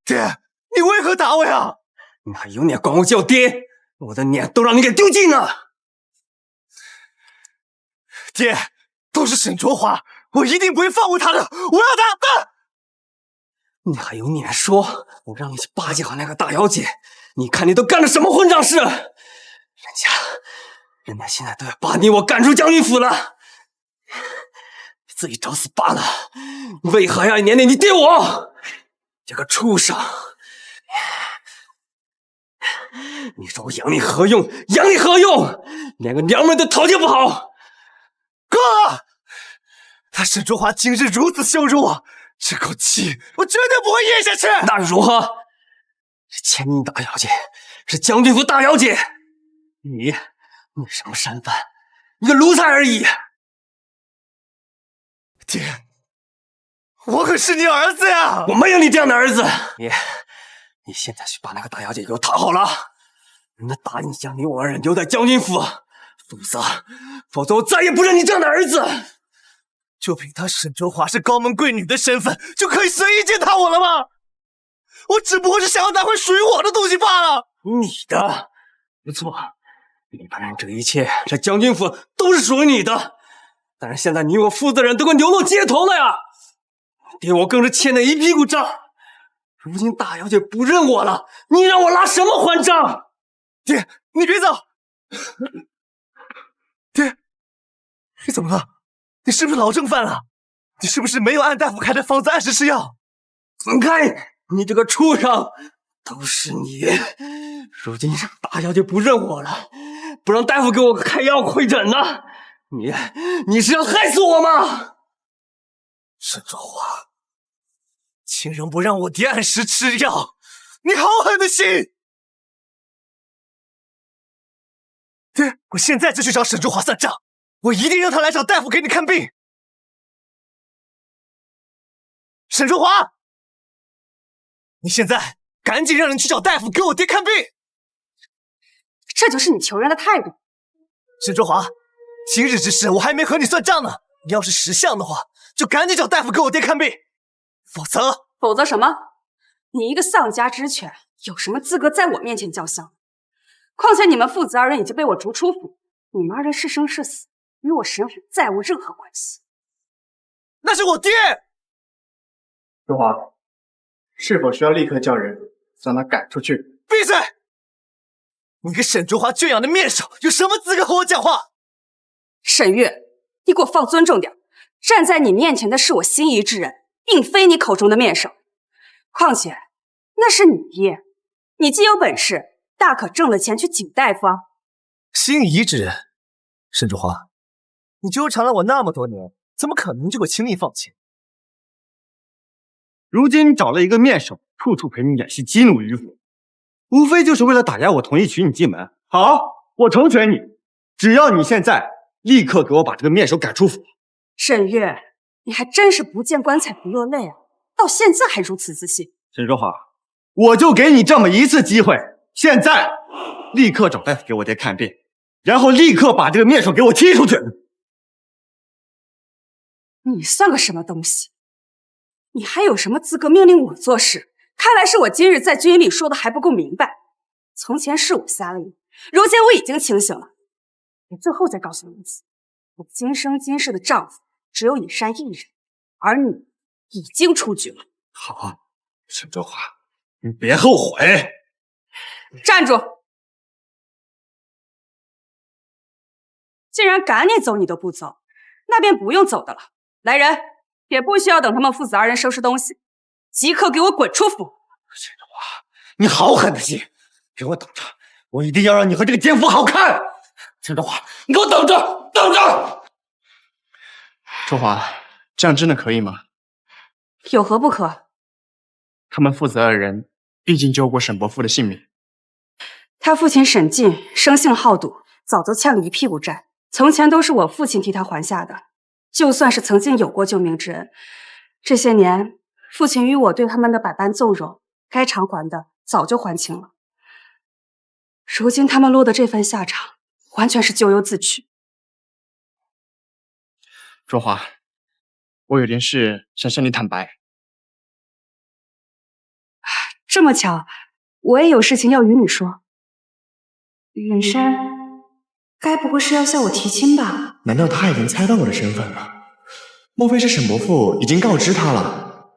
爹，你为何打我呀？你还有脸管我叫爹？我的脸都让你给丢尽了！爹，都是沈卓华，我一定不会放过他的！我要他！你还有脸说我让你去巴结好那个大小姐？你看你都干了什么混账事？人家现在都要把你我赶出将军府了，自己找死罢了，为何要连累你爹我？这个畜生！你说我养你何用？养你何用？连个娘们都讨见不好！哥，他沈卓华今日如此羞辱我，这口气我绝对不会咽下去。那又如何？是千金大小姐，是将军府大小姐，你什么身份？你个奴才而已。爹，我可是你儿子呀！我没有你这样的儿子。你现在去把那个大小姐给我讨好了，那答应将你我二人留在将军府，否则我再也不认你这样的儿子。就凭他沈卓华是高门贵女的身份，就可以随意践踏我了吗？我只不过是想要拿回属于我的东西罢了。你的？不错，你反正这一切，这将军府都是属于你的。但是现在你我父子人都快流落街头了呀！爹我更是欠了一屁股债。如今大小姐不认我了，你让我拿什么还账？爹，你别走！爹，你怎么了？你是不是老症犯了？你是不是没有按大夫开的方子按时吃药？滚开！你这个畜生！都是你！如今大小姐不认我了，不让大夫给我开药会诊呢，你是要害死我吗？沈卓华，竟然不让我爹按时吃药，你好狠的心！爹，我现在就去找沈卓华算账，我一定让他来找大夫给你看病。沈卓华，你现在赶紧让人去找大夫给我爹看病。这就是你求人的态度。沈卓华，今日之事我还没和你算账呢，你要是识相的话，就赶紧找大夫给我爹看病，否则什么？你一个丧家之犬，有什么资格在我面前叫嚣？况且你们父子二人已经被我逐出府，你们二人是生是死，与我沈府再无任何关系。那是我爹。卓华，是否需要立刻叫人将他赶出去？闭嘴！你个沈卓华圈养的面首，有什么资格和我讲话？沈月，你给我放尊重点，站在你面前的是我心仪之人，并非你口中的面首。况且那是你爹，你既有本事，大可挣了钱去请大夫啊。心仪之人，沈卓华，你纠缠了我那么多年，怎么可能就会轻易放弃？如今你找了一个面首，处处陪你演戏，激怒于父，无非就是为了打压我同意娶你进门。好，我成全你，只要你现在立刻给我把这个面首赶出府。沈月，你还真是不见棺材不落泪啊！到现在还如此自信。沈卓华，我就给你这么一次机会，现在立刻找大夫给我爹看病，然后立刻把这个面首给我踢出去。你算个什么东西？你还有什么资格命令我做事？看来是我今日在军营里说的还不够明白。从前是我瞎了眼，如今我已经清醒了。我最后再告诉你一次，我今生今世的丈夫只有尹山一人，而你已经出局了。好，沈周华，你别后悔。站住！既然赶你走你都不走，那便不用走的了。来人，也不需要等他们父子二人收拾东西，即刻给我滚出府！沈周华，你好狠的心！给我等着，我一定要让你和这个奸夫好看！沈周华，你给我等着，等着！周华，这样真的可以吗？有何不可？他们父子二人毕竟救过沈伯父的性命。他父亲沈进生性好赌，早就欠了一屁股债，从前都是我父亲替他还下的。就算是曾经有过救命之恩，这些年父亲与我对他们的百般纵容，该偿还的早就还清了。如今他们落得这份下场，完全是咎由自取。周华，我有件事想向你坦白。这么巧，我也有事情要与你说。允山，该不会是要向我提亲吧？难道他已经猜到我的身份了？莫非是沈伯父已经告知他了？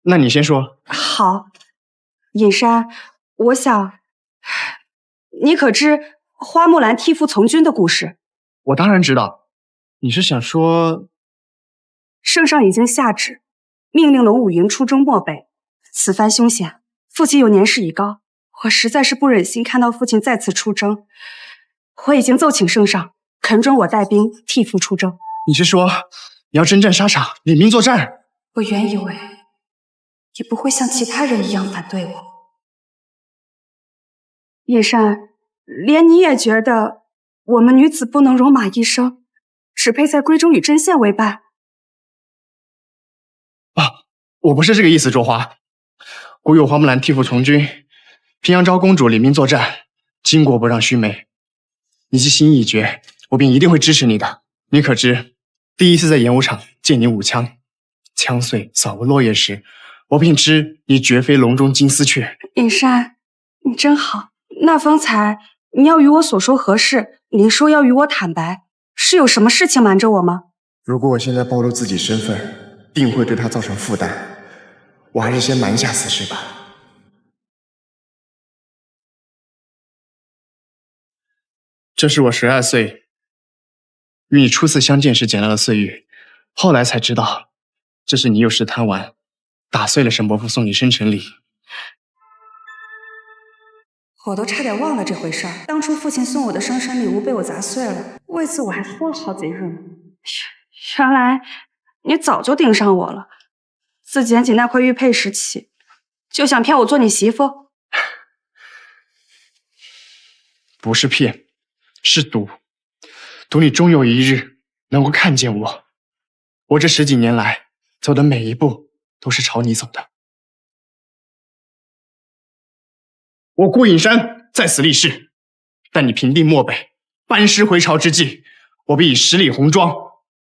那你先说。好，尹山，我想，你可知花木兰替父从军的故事？我当然知道。你是想说，圣上已经下旨，命令龙武营出征漠北。此番凶险，父亲又年事已高，我实在是不忍心看到父亲再次出征。我已经奏请圣上，肯准我带兵替父出征。你是说你要征战沙场，领兵作战？我原以为你不会像其他人一样反对我。叶珊，连你也觉得我们女子不能戎马一生，只配在闺中与针线为伴？我不是这个意思，周华。古有花木兰替父从军，平阳昭公主领兵作战，巾帼不让须眉。你既心意已决，我便一定会支持你的。你可知，第一次在演武场见你舞枪，枪碎扫过落叶时，我便知你绝非笼中金丝雀。尹山，你真好。那方才你要与我所说何事？你说要与我坦白，是有什么事情瞒着我吗？如果我现在暴露自己身份，定会对他造成负担。我还是先瞒下此事吧。这是我12岁与你初次相见时捡到的碎玉，后来才知道，这是你有事贪玩，打碎了沈伯父送你生辰礼。我都差点忘了这回事儿。当初父亲送我的生辰礼物被我砸碎了，为此我还哭了好几日呢。原来你早就盯上我了。自捡起那块玉佩时起，就想骗我做你媳妇？不是骗，是赌。赌你终有一日能够看见我。我这10几年来走的每一步都是朝你走的。我顾隐山在此立誓，待你平定漠北，班师回朝之际，我必以10里红妆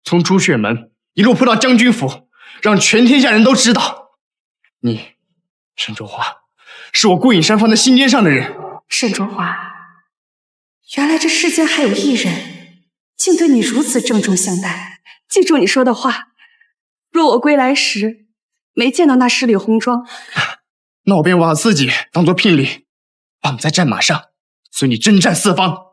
从朱雀门一路扑到将军府，让全天下人都知道，你沈周华是我顾隐山放在心尖上的人。沈周华，原来这世间还有一人竟对你如此郑重相待。记住你说的话，若我归来时没见到那10里红妆，那我便把自己当作聘礼，绑在战马上，随你征战四方。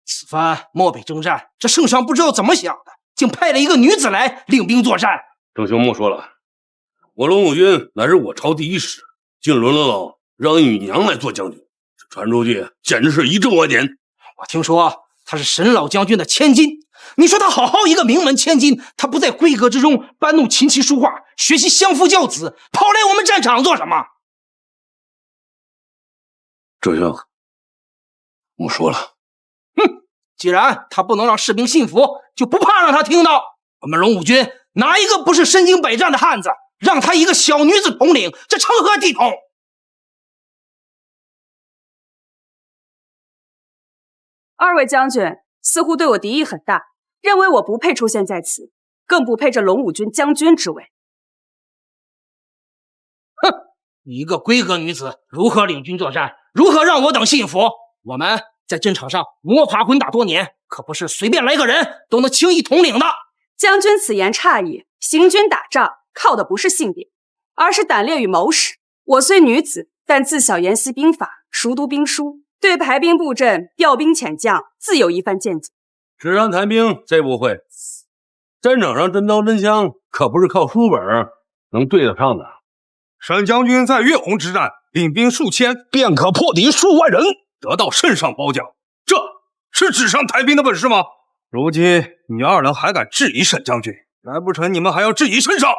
此番漠北征战，这圣上不知道怎么想的，竟派了一个女子来领兵作战。郑兄莫说了，我龙武军乃是我朝第一使，竟轮了让姨娘来做将军，这传出去简直是一震万年。我听说她是沈老将军的千金，你说她好好一个名门千金，她不在闺阁之中搬弄琴棋书画，学习相夫教子，跑来我们战场做什么？郑兄，莫说了。既然他不能让士兵信服，就不怕让他听到。我们龙武军哪一个不是身经百战的汉子？让他一个小女子统领，这成何体统？二位将军，似乎对我敌意很大，认为我不配出现在此，更不配这龙武军将军之位。哼，一个闺阁女子如何领军作战，如何让我等信服？我们在阵场上摸爬滚打多年，可不是随便来个人都能轻易统领的。将军此言差矣，行军打仗靠的不是性别，而是胆略与谋识。我虽女子，但自小研习兵法，熟读兵书，对排兵布阵、调兵遣将自有一番见解。纸上谈兵谁不会？战场上真刀真枪可不是靠书本能对得上的。沈将军在岳红之战领兵数千，便可破敌数万人，得到圣上褒奖，这是纸上谈兵的本事吗？如今你二人还敢质疑沈将军，难不成你们还要质疑圣上？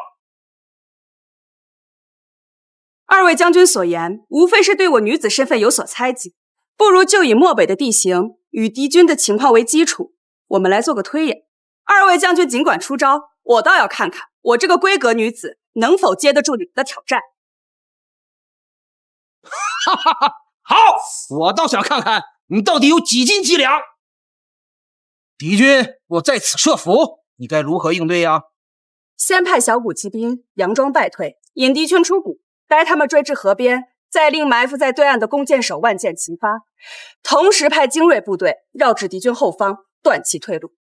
二位将军所言，无非是对我女子身份有所猜忌，不如就以漠北的地形与敌军的情况为基础，我们来做个推演。二位将军尽管出招，我倒要看看我这个闺阁女子能否接得住你们的挑战。哈哈哈，好，我倒想看看你到底有几斤几两。敌军若在此设伏，你该如何应对呀？先派小股骑兵佯装败退，引敌军出谷，待他们追至河边，再令埋伏在对岸的弓箭手万箭齐发，同时派精锐部队绕至敌军后方，断其退路。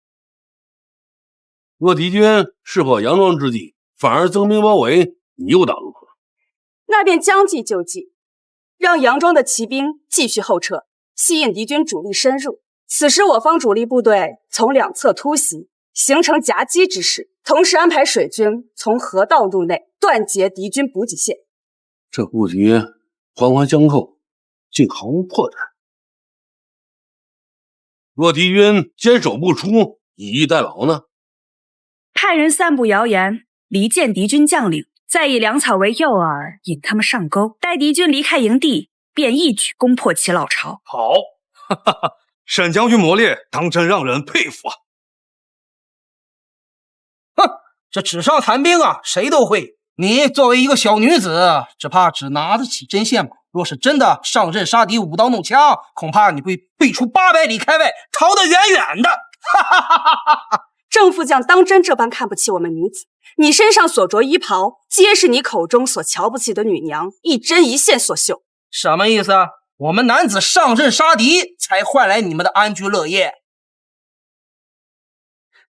若敌军识破佯装之计，反而增兵包围，你又当如何？那便将计就计，让佯装的骑兵继续后撤，吸引敌军主力深入。此时我方主力部队从两侧突袭，形成夹击之势，同时安排水军从河道入内，断绝敌军补给线。这布局环环相扣，竟毫无破绽。若敌军坚守不出，以逸待劳呢？派人散布谣言，离间敌军将领，再以粮草为诱饵，引他们上钩，待敌军离开营地，便一举攻破其老巢。好，哈哈哈，沈将军谋略当真让人佩服啊！哼，这纸上谈兵啊，谁都会。你作为一个小女子，只怕只拿得起针线吧？若是真的上阵杀敌，舞刀弄枪，恐怕你会背出800里开外，逃得远远的。哈哈哈哈哈！郑副将当真这般看不起我们女子？你身上所着衣袍，皆是你口中所瞧不起的女娘一针一线所绣。什么意思？我们男子上阵杀敌，才换来你们的安居乐业。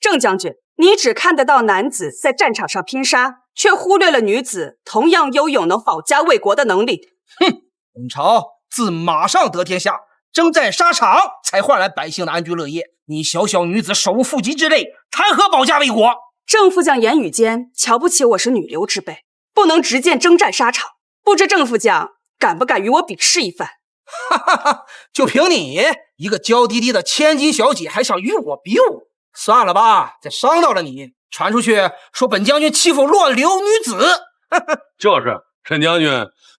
郑将军，你只看得到男子在战场上拼杀，却忽略了女子同样拥有能保家卫国的能力。哼，本朝自马上得天下，征战沙场，才换来百姓的安居乐业。你小小女子手无缚鸡之力，谈何保家卫国？郑副将言语间瞧不起我是女流之辈，不能直见征战沙场。不知郑副将敢不敢与我比试一番？哈哈哈！就凭你一个娇滴滴的千金小姐，还想与我比武？算了吧，再伤到了你，传出去说本将军欺负乱流女子。就是，沈将军，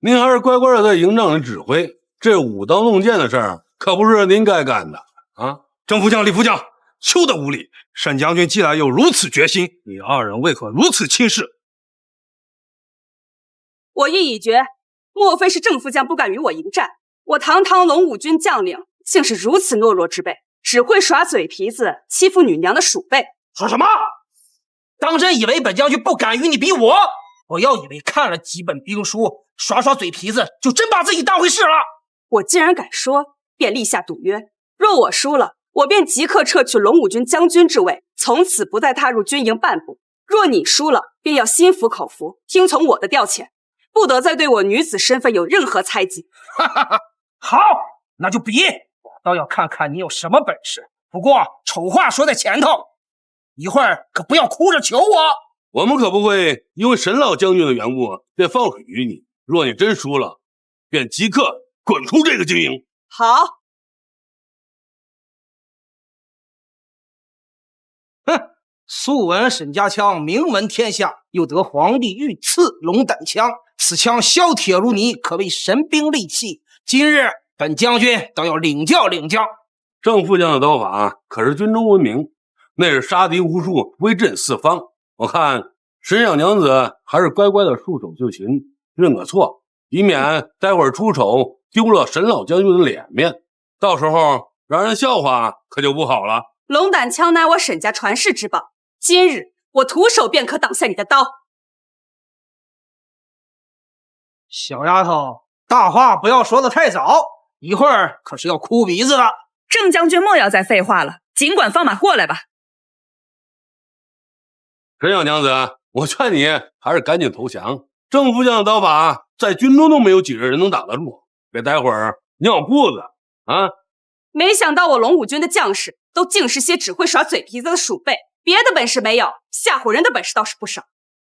您还是乖乖的在营帐里指挥，这舞刀弄剑的事儿可不是您该干的啊！郑副将、李副将，休得无礼！沈将军既然有如此决心，你二人为何如此轻视？我意已决，莫非是郑副将不敢与我迎战？我堂堂龙武军将领，竟是如此懦弱之辈，只会耍嘴皮子欺负女娘的鼠辈。说什么？当真以为本将军不敢与你比武？我要以为看了几本兵书，耍耍嘴皮子，就真把自己当回事了。我既然敢说，便立下赌约，若我输了，我便即刻撤去龙武军将军之位，从此不再踏入军营半步。若你输了，便要心服口服，听从我的调遣，不得再对我女子身份有任何猜忌。哈哈哈！好，那就比，我倒要看看你有什么本事。不过丑话说在前头，一会儿可不要哭着求我。我们可不会因为沈老将军的缘故便放水于你。若你真输了，便即刻滚出这个军营。好。哼，素闻沈家枪名闻天下，又得皇帝御赐龙胆枪，此枪削铁如泥，可谓神兵利器。今日本将军倒要领教领教。郑副将的刀法可是军中闻名，那是杀敌无数，威震四方。我看沈小娘子还是乖乖的束手就擒，认个错，以免待会儿出丑丢了沈老将军的脸面，到时候让人笑话可就不好了。龙胆枪乃我沈家传世之宝，今日我徒手便可挡下你的刀。小丫头，大话不要说的太早，一会儿可是要哭鼻子的。郑将军莫要再废话了，尽管放马过来吧。沈小娘子，我劝你还是赶紧投降。郑副将的刀法，在军中都没有几个人能挡得住，别待会儿尿裤子啊！没想到我龙武军的将士都竟是些只会耍嘴皮子的鼠辈，别的本事没有，吓唬人的本事倒是不少。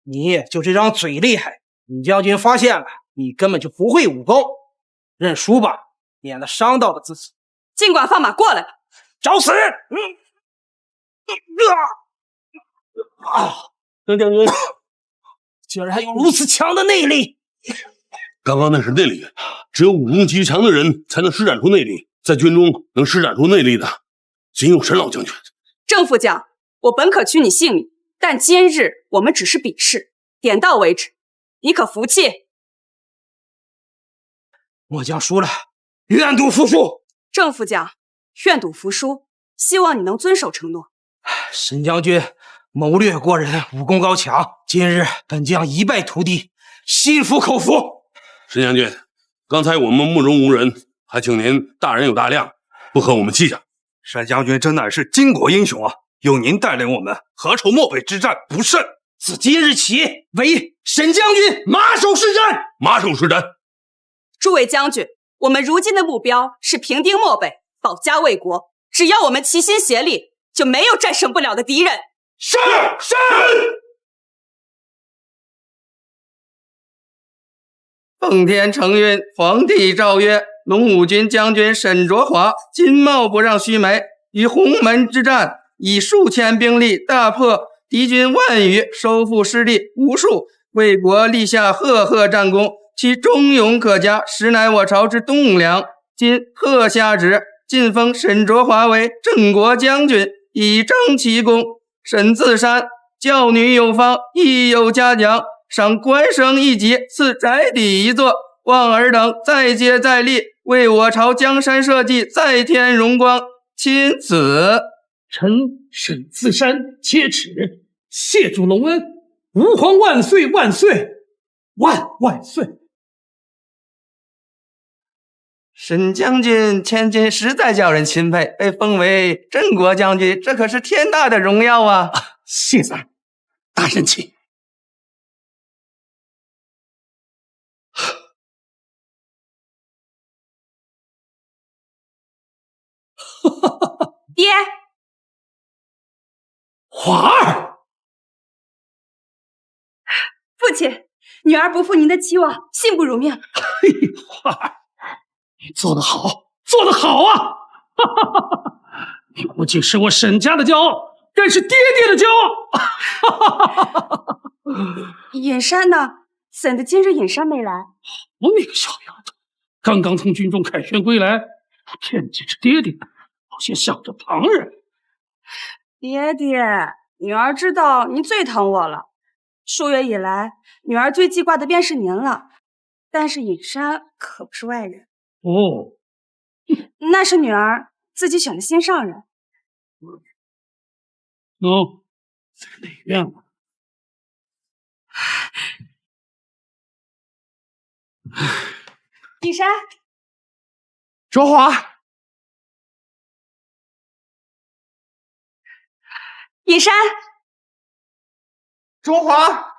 你就这张嘴厉害，尹将军发现了，你根本就不会武功，认输吧，免得伤到了自己。尽管放马过来吧，找死！郑将军竟然还有如此强的内力！刚刚那是内力，只有武功极强的人才能施展出内力，在军中能施展出内力的，仅有沈老将军。郑副将，我本可取你性命，但今日我们只是比试，点到为止，你可服气？末将输了，愿赌服输。郑副将，愿赌服输，希望你能遵守承诺。沈将军谋略过人，武功高强，今日本将一败涂地，心服口服。沈将军，刚才我们目中无人，还请您大人有大量，不和我们计较。沈将军真乃是巾帼英雄啊！有您带领我们，何愁漠北之战不胜？自今日起，为沈将军马首是瞻。马首是瞻。诸位将军，我们如今的目标是平定漠北，保家卫国。只要我们齐心协力，就没有战胜不了的敌人。是。奉天承运，皇帝诏曰：龙武军将军沈卓华金茂不让须眉，于鸿门之战，以数千兵力大破敌军万余，收复失地无数，为国立下赫赫战功，其忠勇可嘉，实乃我朝之栋梁。今贺下旨，晋封沈卓华为镇国将军，以彰其功。沈自山教女有方，亦有嘉奖，赏官升一级，赐宅邸一座。望尔等再接再厉，为我朝江山社稷再添荣光。钦此。臣沈自山接旨，谢主隆恩，吾皇万岁万岁万万岁！沈将军千金实在叫人钦佩，被封为镇国将军，这可是天大的荣耀啊！谢赞，大人请。爹，华儿，父亲，女儿不负您的期望，幸不辱命。嘿，华儿，你做得好，做得好啊！哈哈哈哈！你不仅是我沈家的骄傲，更是爹爹的骄傲。哈哈哈哈哈！尹山呢？怎的今日尹山没来？我那个小丫头，刚刚从军中凯旋归来，惦记着爹爹，好像想着旁人。爹爹，女儿知道您最疼我了。数月以来，女儿最记挂的便是您了。但是尹山可不是外人哦，那是女儿自己选的心上人。哦，在哪院啊？尹山，卓华，尹山，卓华。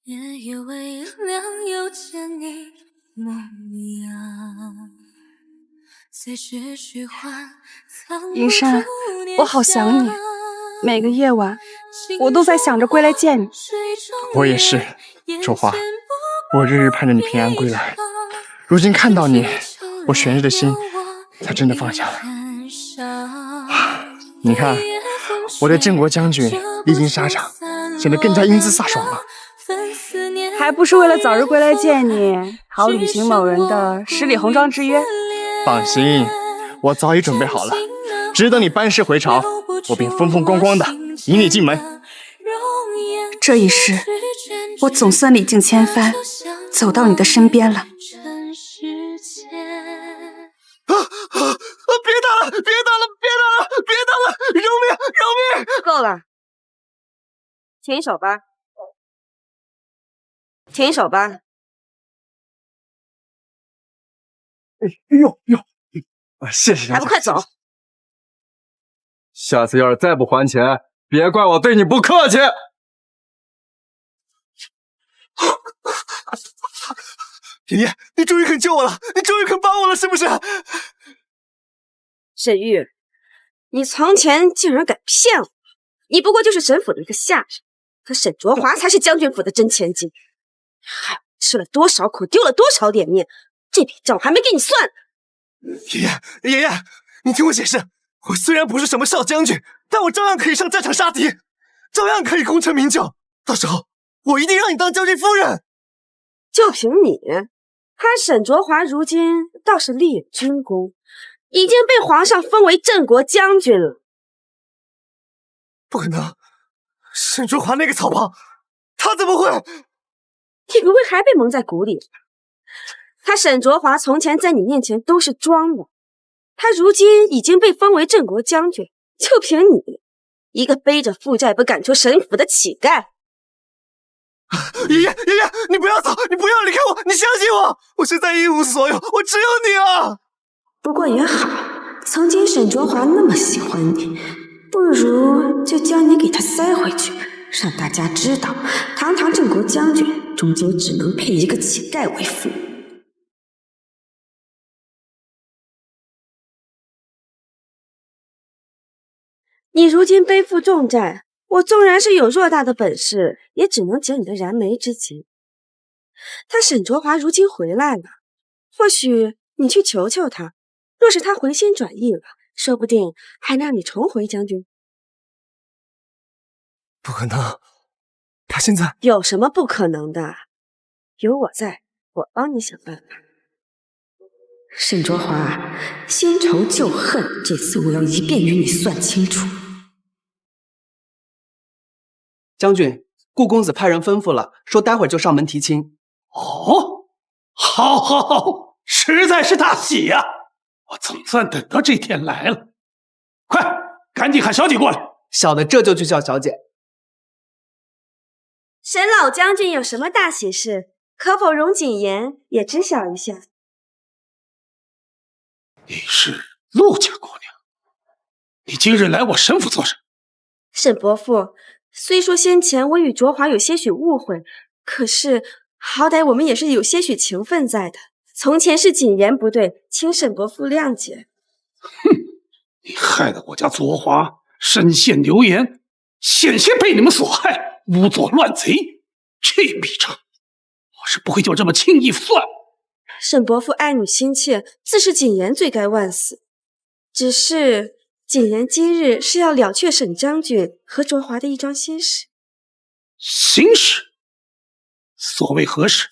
夜夜微凉，又见你模样。尹山，我好想你，每个夜晚我都在想着归来见你。我也是，卓华，我日日盼着你平安归来。如今看到你，我悬着的心才真的放下了。你看，我的镇国将军历经沙场，显得更加英姿飒爽了。还不是为了早日归来见你，好履行某人的十里红妆之约。放心，我早已准备好了，只等你班师回朝，我便风风光光的迎你进门。这一世，我总算历尽千帆，走到你的身边了。别打了，别打了，别打了，别打了，饶命停手吧！停手吧！哎呦，谢谢小姐，还不快走！下次要是再不还钱，别怪我对你不客气。爷爷，你终于肯救我了，你终于肯帮我了，是不是？沈玉，你从前竟然敢骗我！你不过就是沈府的一个下人，可沈卓华才是将军府的真千金，害我吃了多少苦，丢了多少脸面，这笔账还没给你算呢。爷爷，你听我解释，我虽然不是什么少将军，但我照样可以上战场杀敌，照样可以功成名就。到时候我一定让你当将军夫人。就凭你，看沈卓华如今倒是立有军功，已经被皇上封为镇国将军了。不可能，沈卓华那个草包，他怎么会？你不会还被蒙在鼓里吧？他沈卓华从前在你面前都是装的，他如今已经被封为镇国将军，就凭你一个背着负债不赶出沈府的乞丐。爷爷，你不要走，你不要离开我，你相信我，我现在一无所有，我只有你了。不过也好，曾经沈卓华那么喜欢你，不如就将你给他塞回去，让大家知道，堂堂镇国将军终究只能配一个乞丐为妇。你如今背负重债，我纵然是有偌大的本事，也只能解你的燃眉之急。他沈卓华如今回来了，或许你去求求他，若是他回心转意了，说不定还让你重回将军。不可能，他现在有什么不可能的？有我在，我帮你想办法。沈卓华，新仇旧恨，这次我要一遍与你算清楚。将军，顾公子派人吩咐了，说待会儿就上门提亲。哦，好，实在是大喜呀！我总算等到这天来了。快，赶紧喊小姐过来。小的这就去叫小姐。沈老将军有什么大喜事，可否容谨言也知晓一下？你是陆家姑娘，你今日来我沈府做什么？沈伯父，虽说先前我与卓华有些许误会，可是好歹我们也是有些许情分在的。从前是谨言不对，请沈伯父谅解。哼，你害得我家卓华身陷流言，险些被你们所害，诬作乱贼。这笔账我是不会就这么轻易算。沈伯父爱女心切，自是谨言罪该万死。只是谨言今日是要了却沈将军和卓华的一桩心事。心事？所谓何事？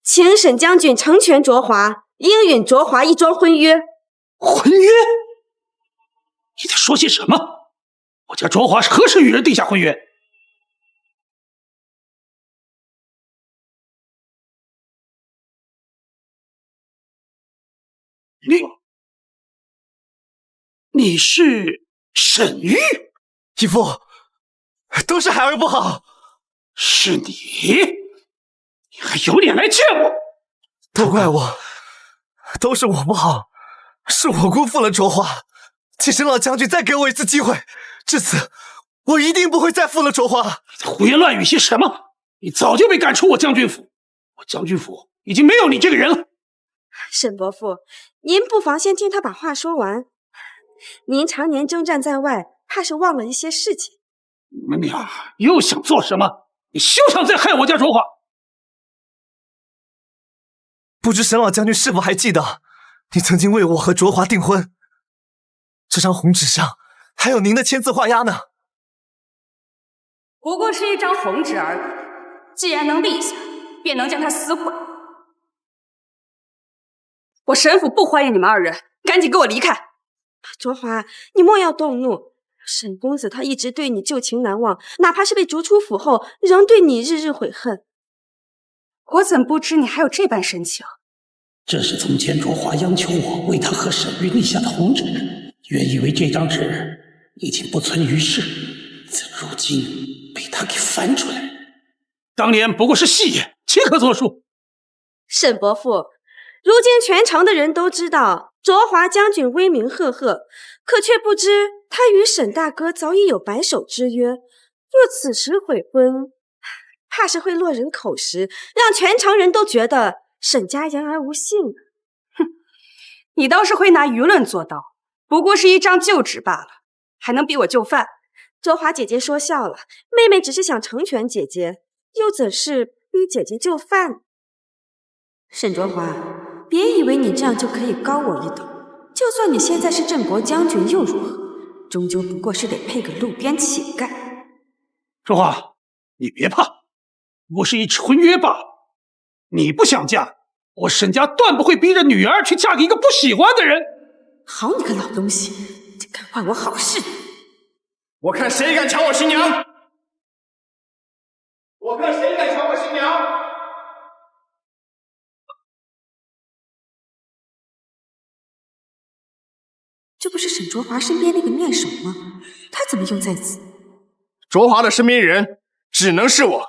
请沈将军成全卓华，应允卓华一桩婚约。婚约？你在说些什么？我家卓华是何时与人定下婚约？你是沈玉？义父，都是孩儿不好。是你？你还有脸来见我？都怪我，都是我不好，是我辜负了卓华。请沈老将军再给我一次机会，至此我一定不会再负了卓华。你在胡言乱语些什么？你早就被赶出我将军府，我将军府已经没有你这个人了。沈伯父，您不妨先听他把话说完。您常年征战在外，怕是忘了一些事情。你们俩又想做什么？你休想再害我家卓华！不知沈老将军是否还记得，你曾经为我和卓华订婚？这张红纸上还有您的签字画押呢。不过是一张红纸而已，既然能立下，便能将它撕毁。我沈府不欢迎你们二人，赶紧给我离开！卓华，你莫要动怒。沈公子他一直对你旧情难忘，哪怕是被逐出府后，仍对你日日悔恨。我怎不知你还有这般深情？这是从前卓华央求我为他和沈玉立下的红纸，原以为这张纸已经不存于世，怎如今被他给翻出来？当年不过是戏言，岂可作数？沈伯父，如今全城的人都知道卓华将军威名赫赫，可却不知他与沈大哥早已有白首之约。若此时悔婚，怕是会落人口实，让全城人都觉得沈家言而无信。你倒是会拿舆论做刀，不过是一张旧纸罢了，还能逼我就范？卓华姐姐说笑了，妹妹只是想成全姐姐，又怎是逼姐姐就范？沈卓华，别以为你这样就可以高我一等，就算你现在是镇国将军又如何？终究不过是得配个路边乞丐。卓华，你别怕，不过是一纸婚约罢了。你不想嫁，我沈家断不会逼着女儿去嫁给一个不喜欢的人。好你个老东西，竟敢坏我好事！我看谁敢抢我新娘！我看谁敢抢我新娘！这不是沈卓华身边那个面首吗？他怎么又在此？卓华的身边人只能是我。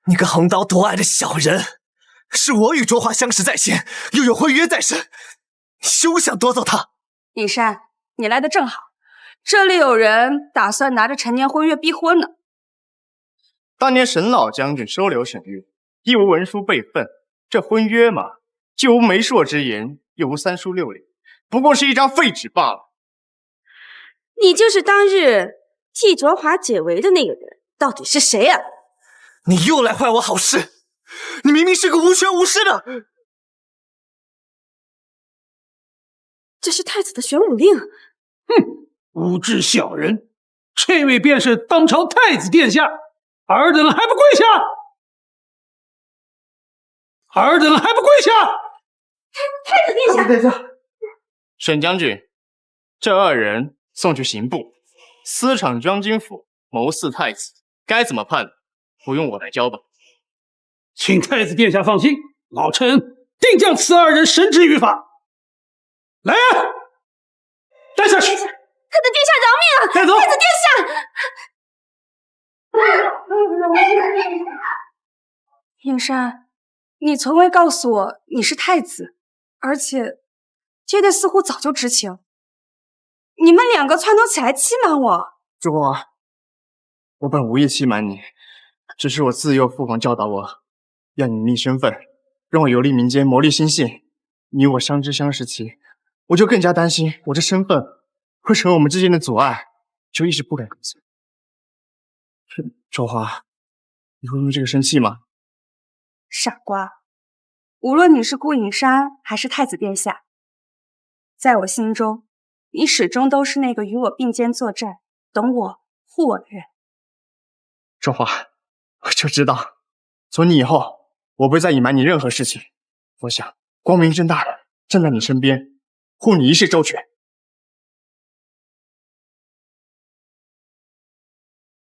你个横刀夺爱的小人！是我与卓华相识在先，又有婚约在身，你休想夺走他！尹山，你来的正好，这里有人打算拿着陈年婚约逼婚呢。当年沈老将军收留沈玉，亦无文书备份，这婚约嘛，既无媒妁之言，又无三书六礼，不过是一张废纸罢了。你就是当日替卓华解围的那个人，到底是谁啊？你又来坏我好事！你明明是个无权无势的。这是太子的玄武令。哼，无知小人，这位便是当朝太子殿下，尔等还不跪下！尔等还不跪下！太子殿下，沈将军，这二人送去刑部，私闯将军府，谋刺太子，该怎么判？不用我来教吧。请太子殿下放心，老臣定将此二人绳之于法。来呀，带下去！太子殿下饶命啊！带走！太子殿下！尹山，你从未告诉我你是太子，而且爹爹似乎早就知情。你们两个串通起来欺瞒我。主公啊，我本无意欺瞒你，只是我自幼父皇教导我，要隐匿身份，让我游历民间，谋立心性。你我相知相识期，我就更加担心我这身份会成为我们之间的阻碍，就一直不敢告诉你。周华，你会因为这个生气吗？傻瓜，无论你是顾影山还是太子殿下，在我心中，你始终都是那个与我并肩作战、懂我、护我的人。周华，我就知道，从你以后，我不会再隐瞒你任何事情。我想光明正大的站在你身边，护你一世周全。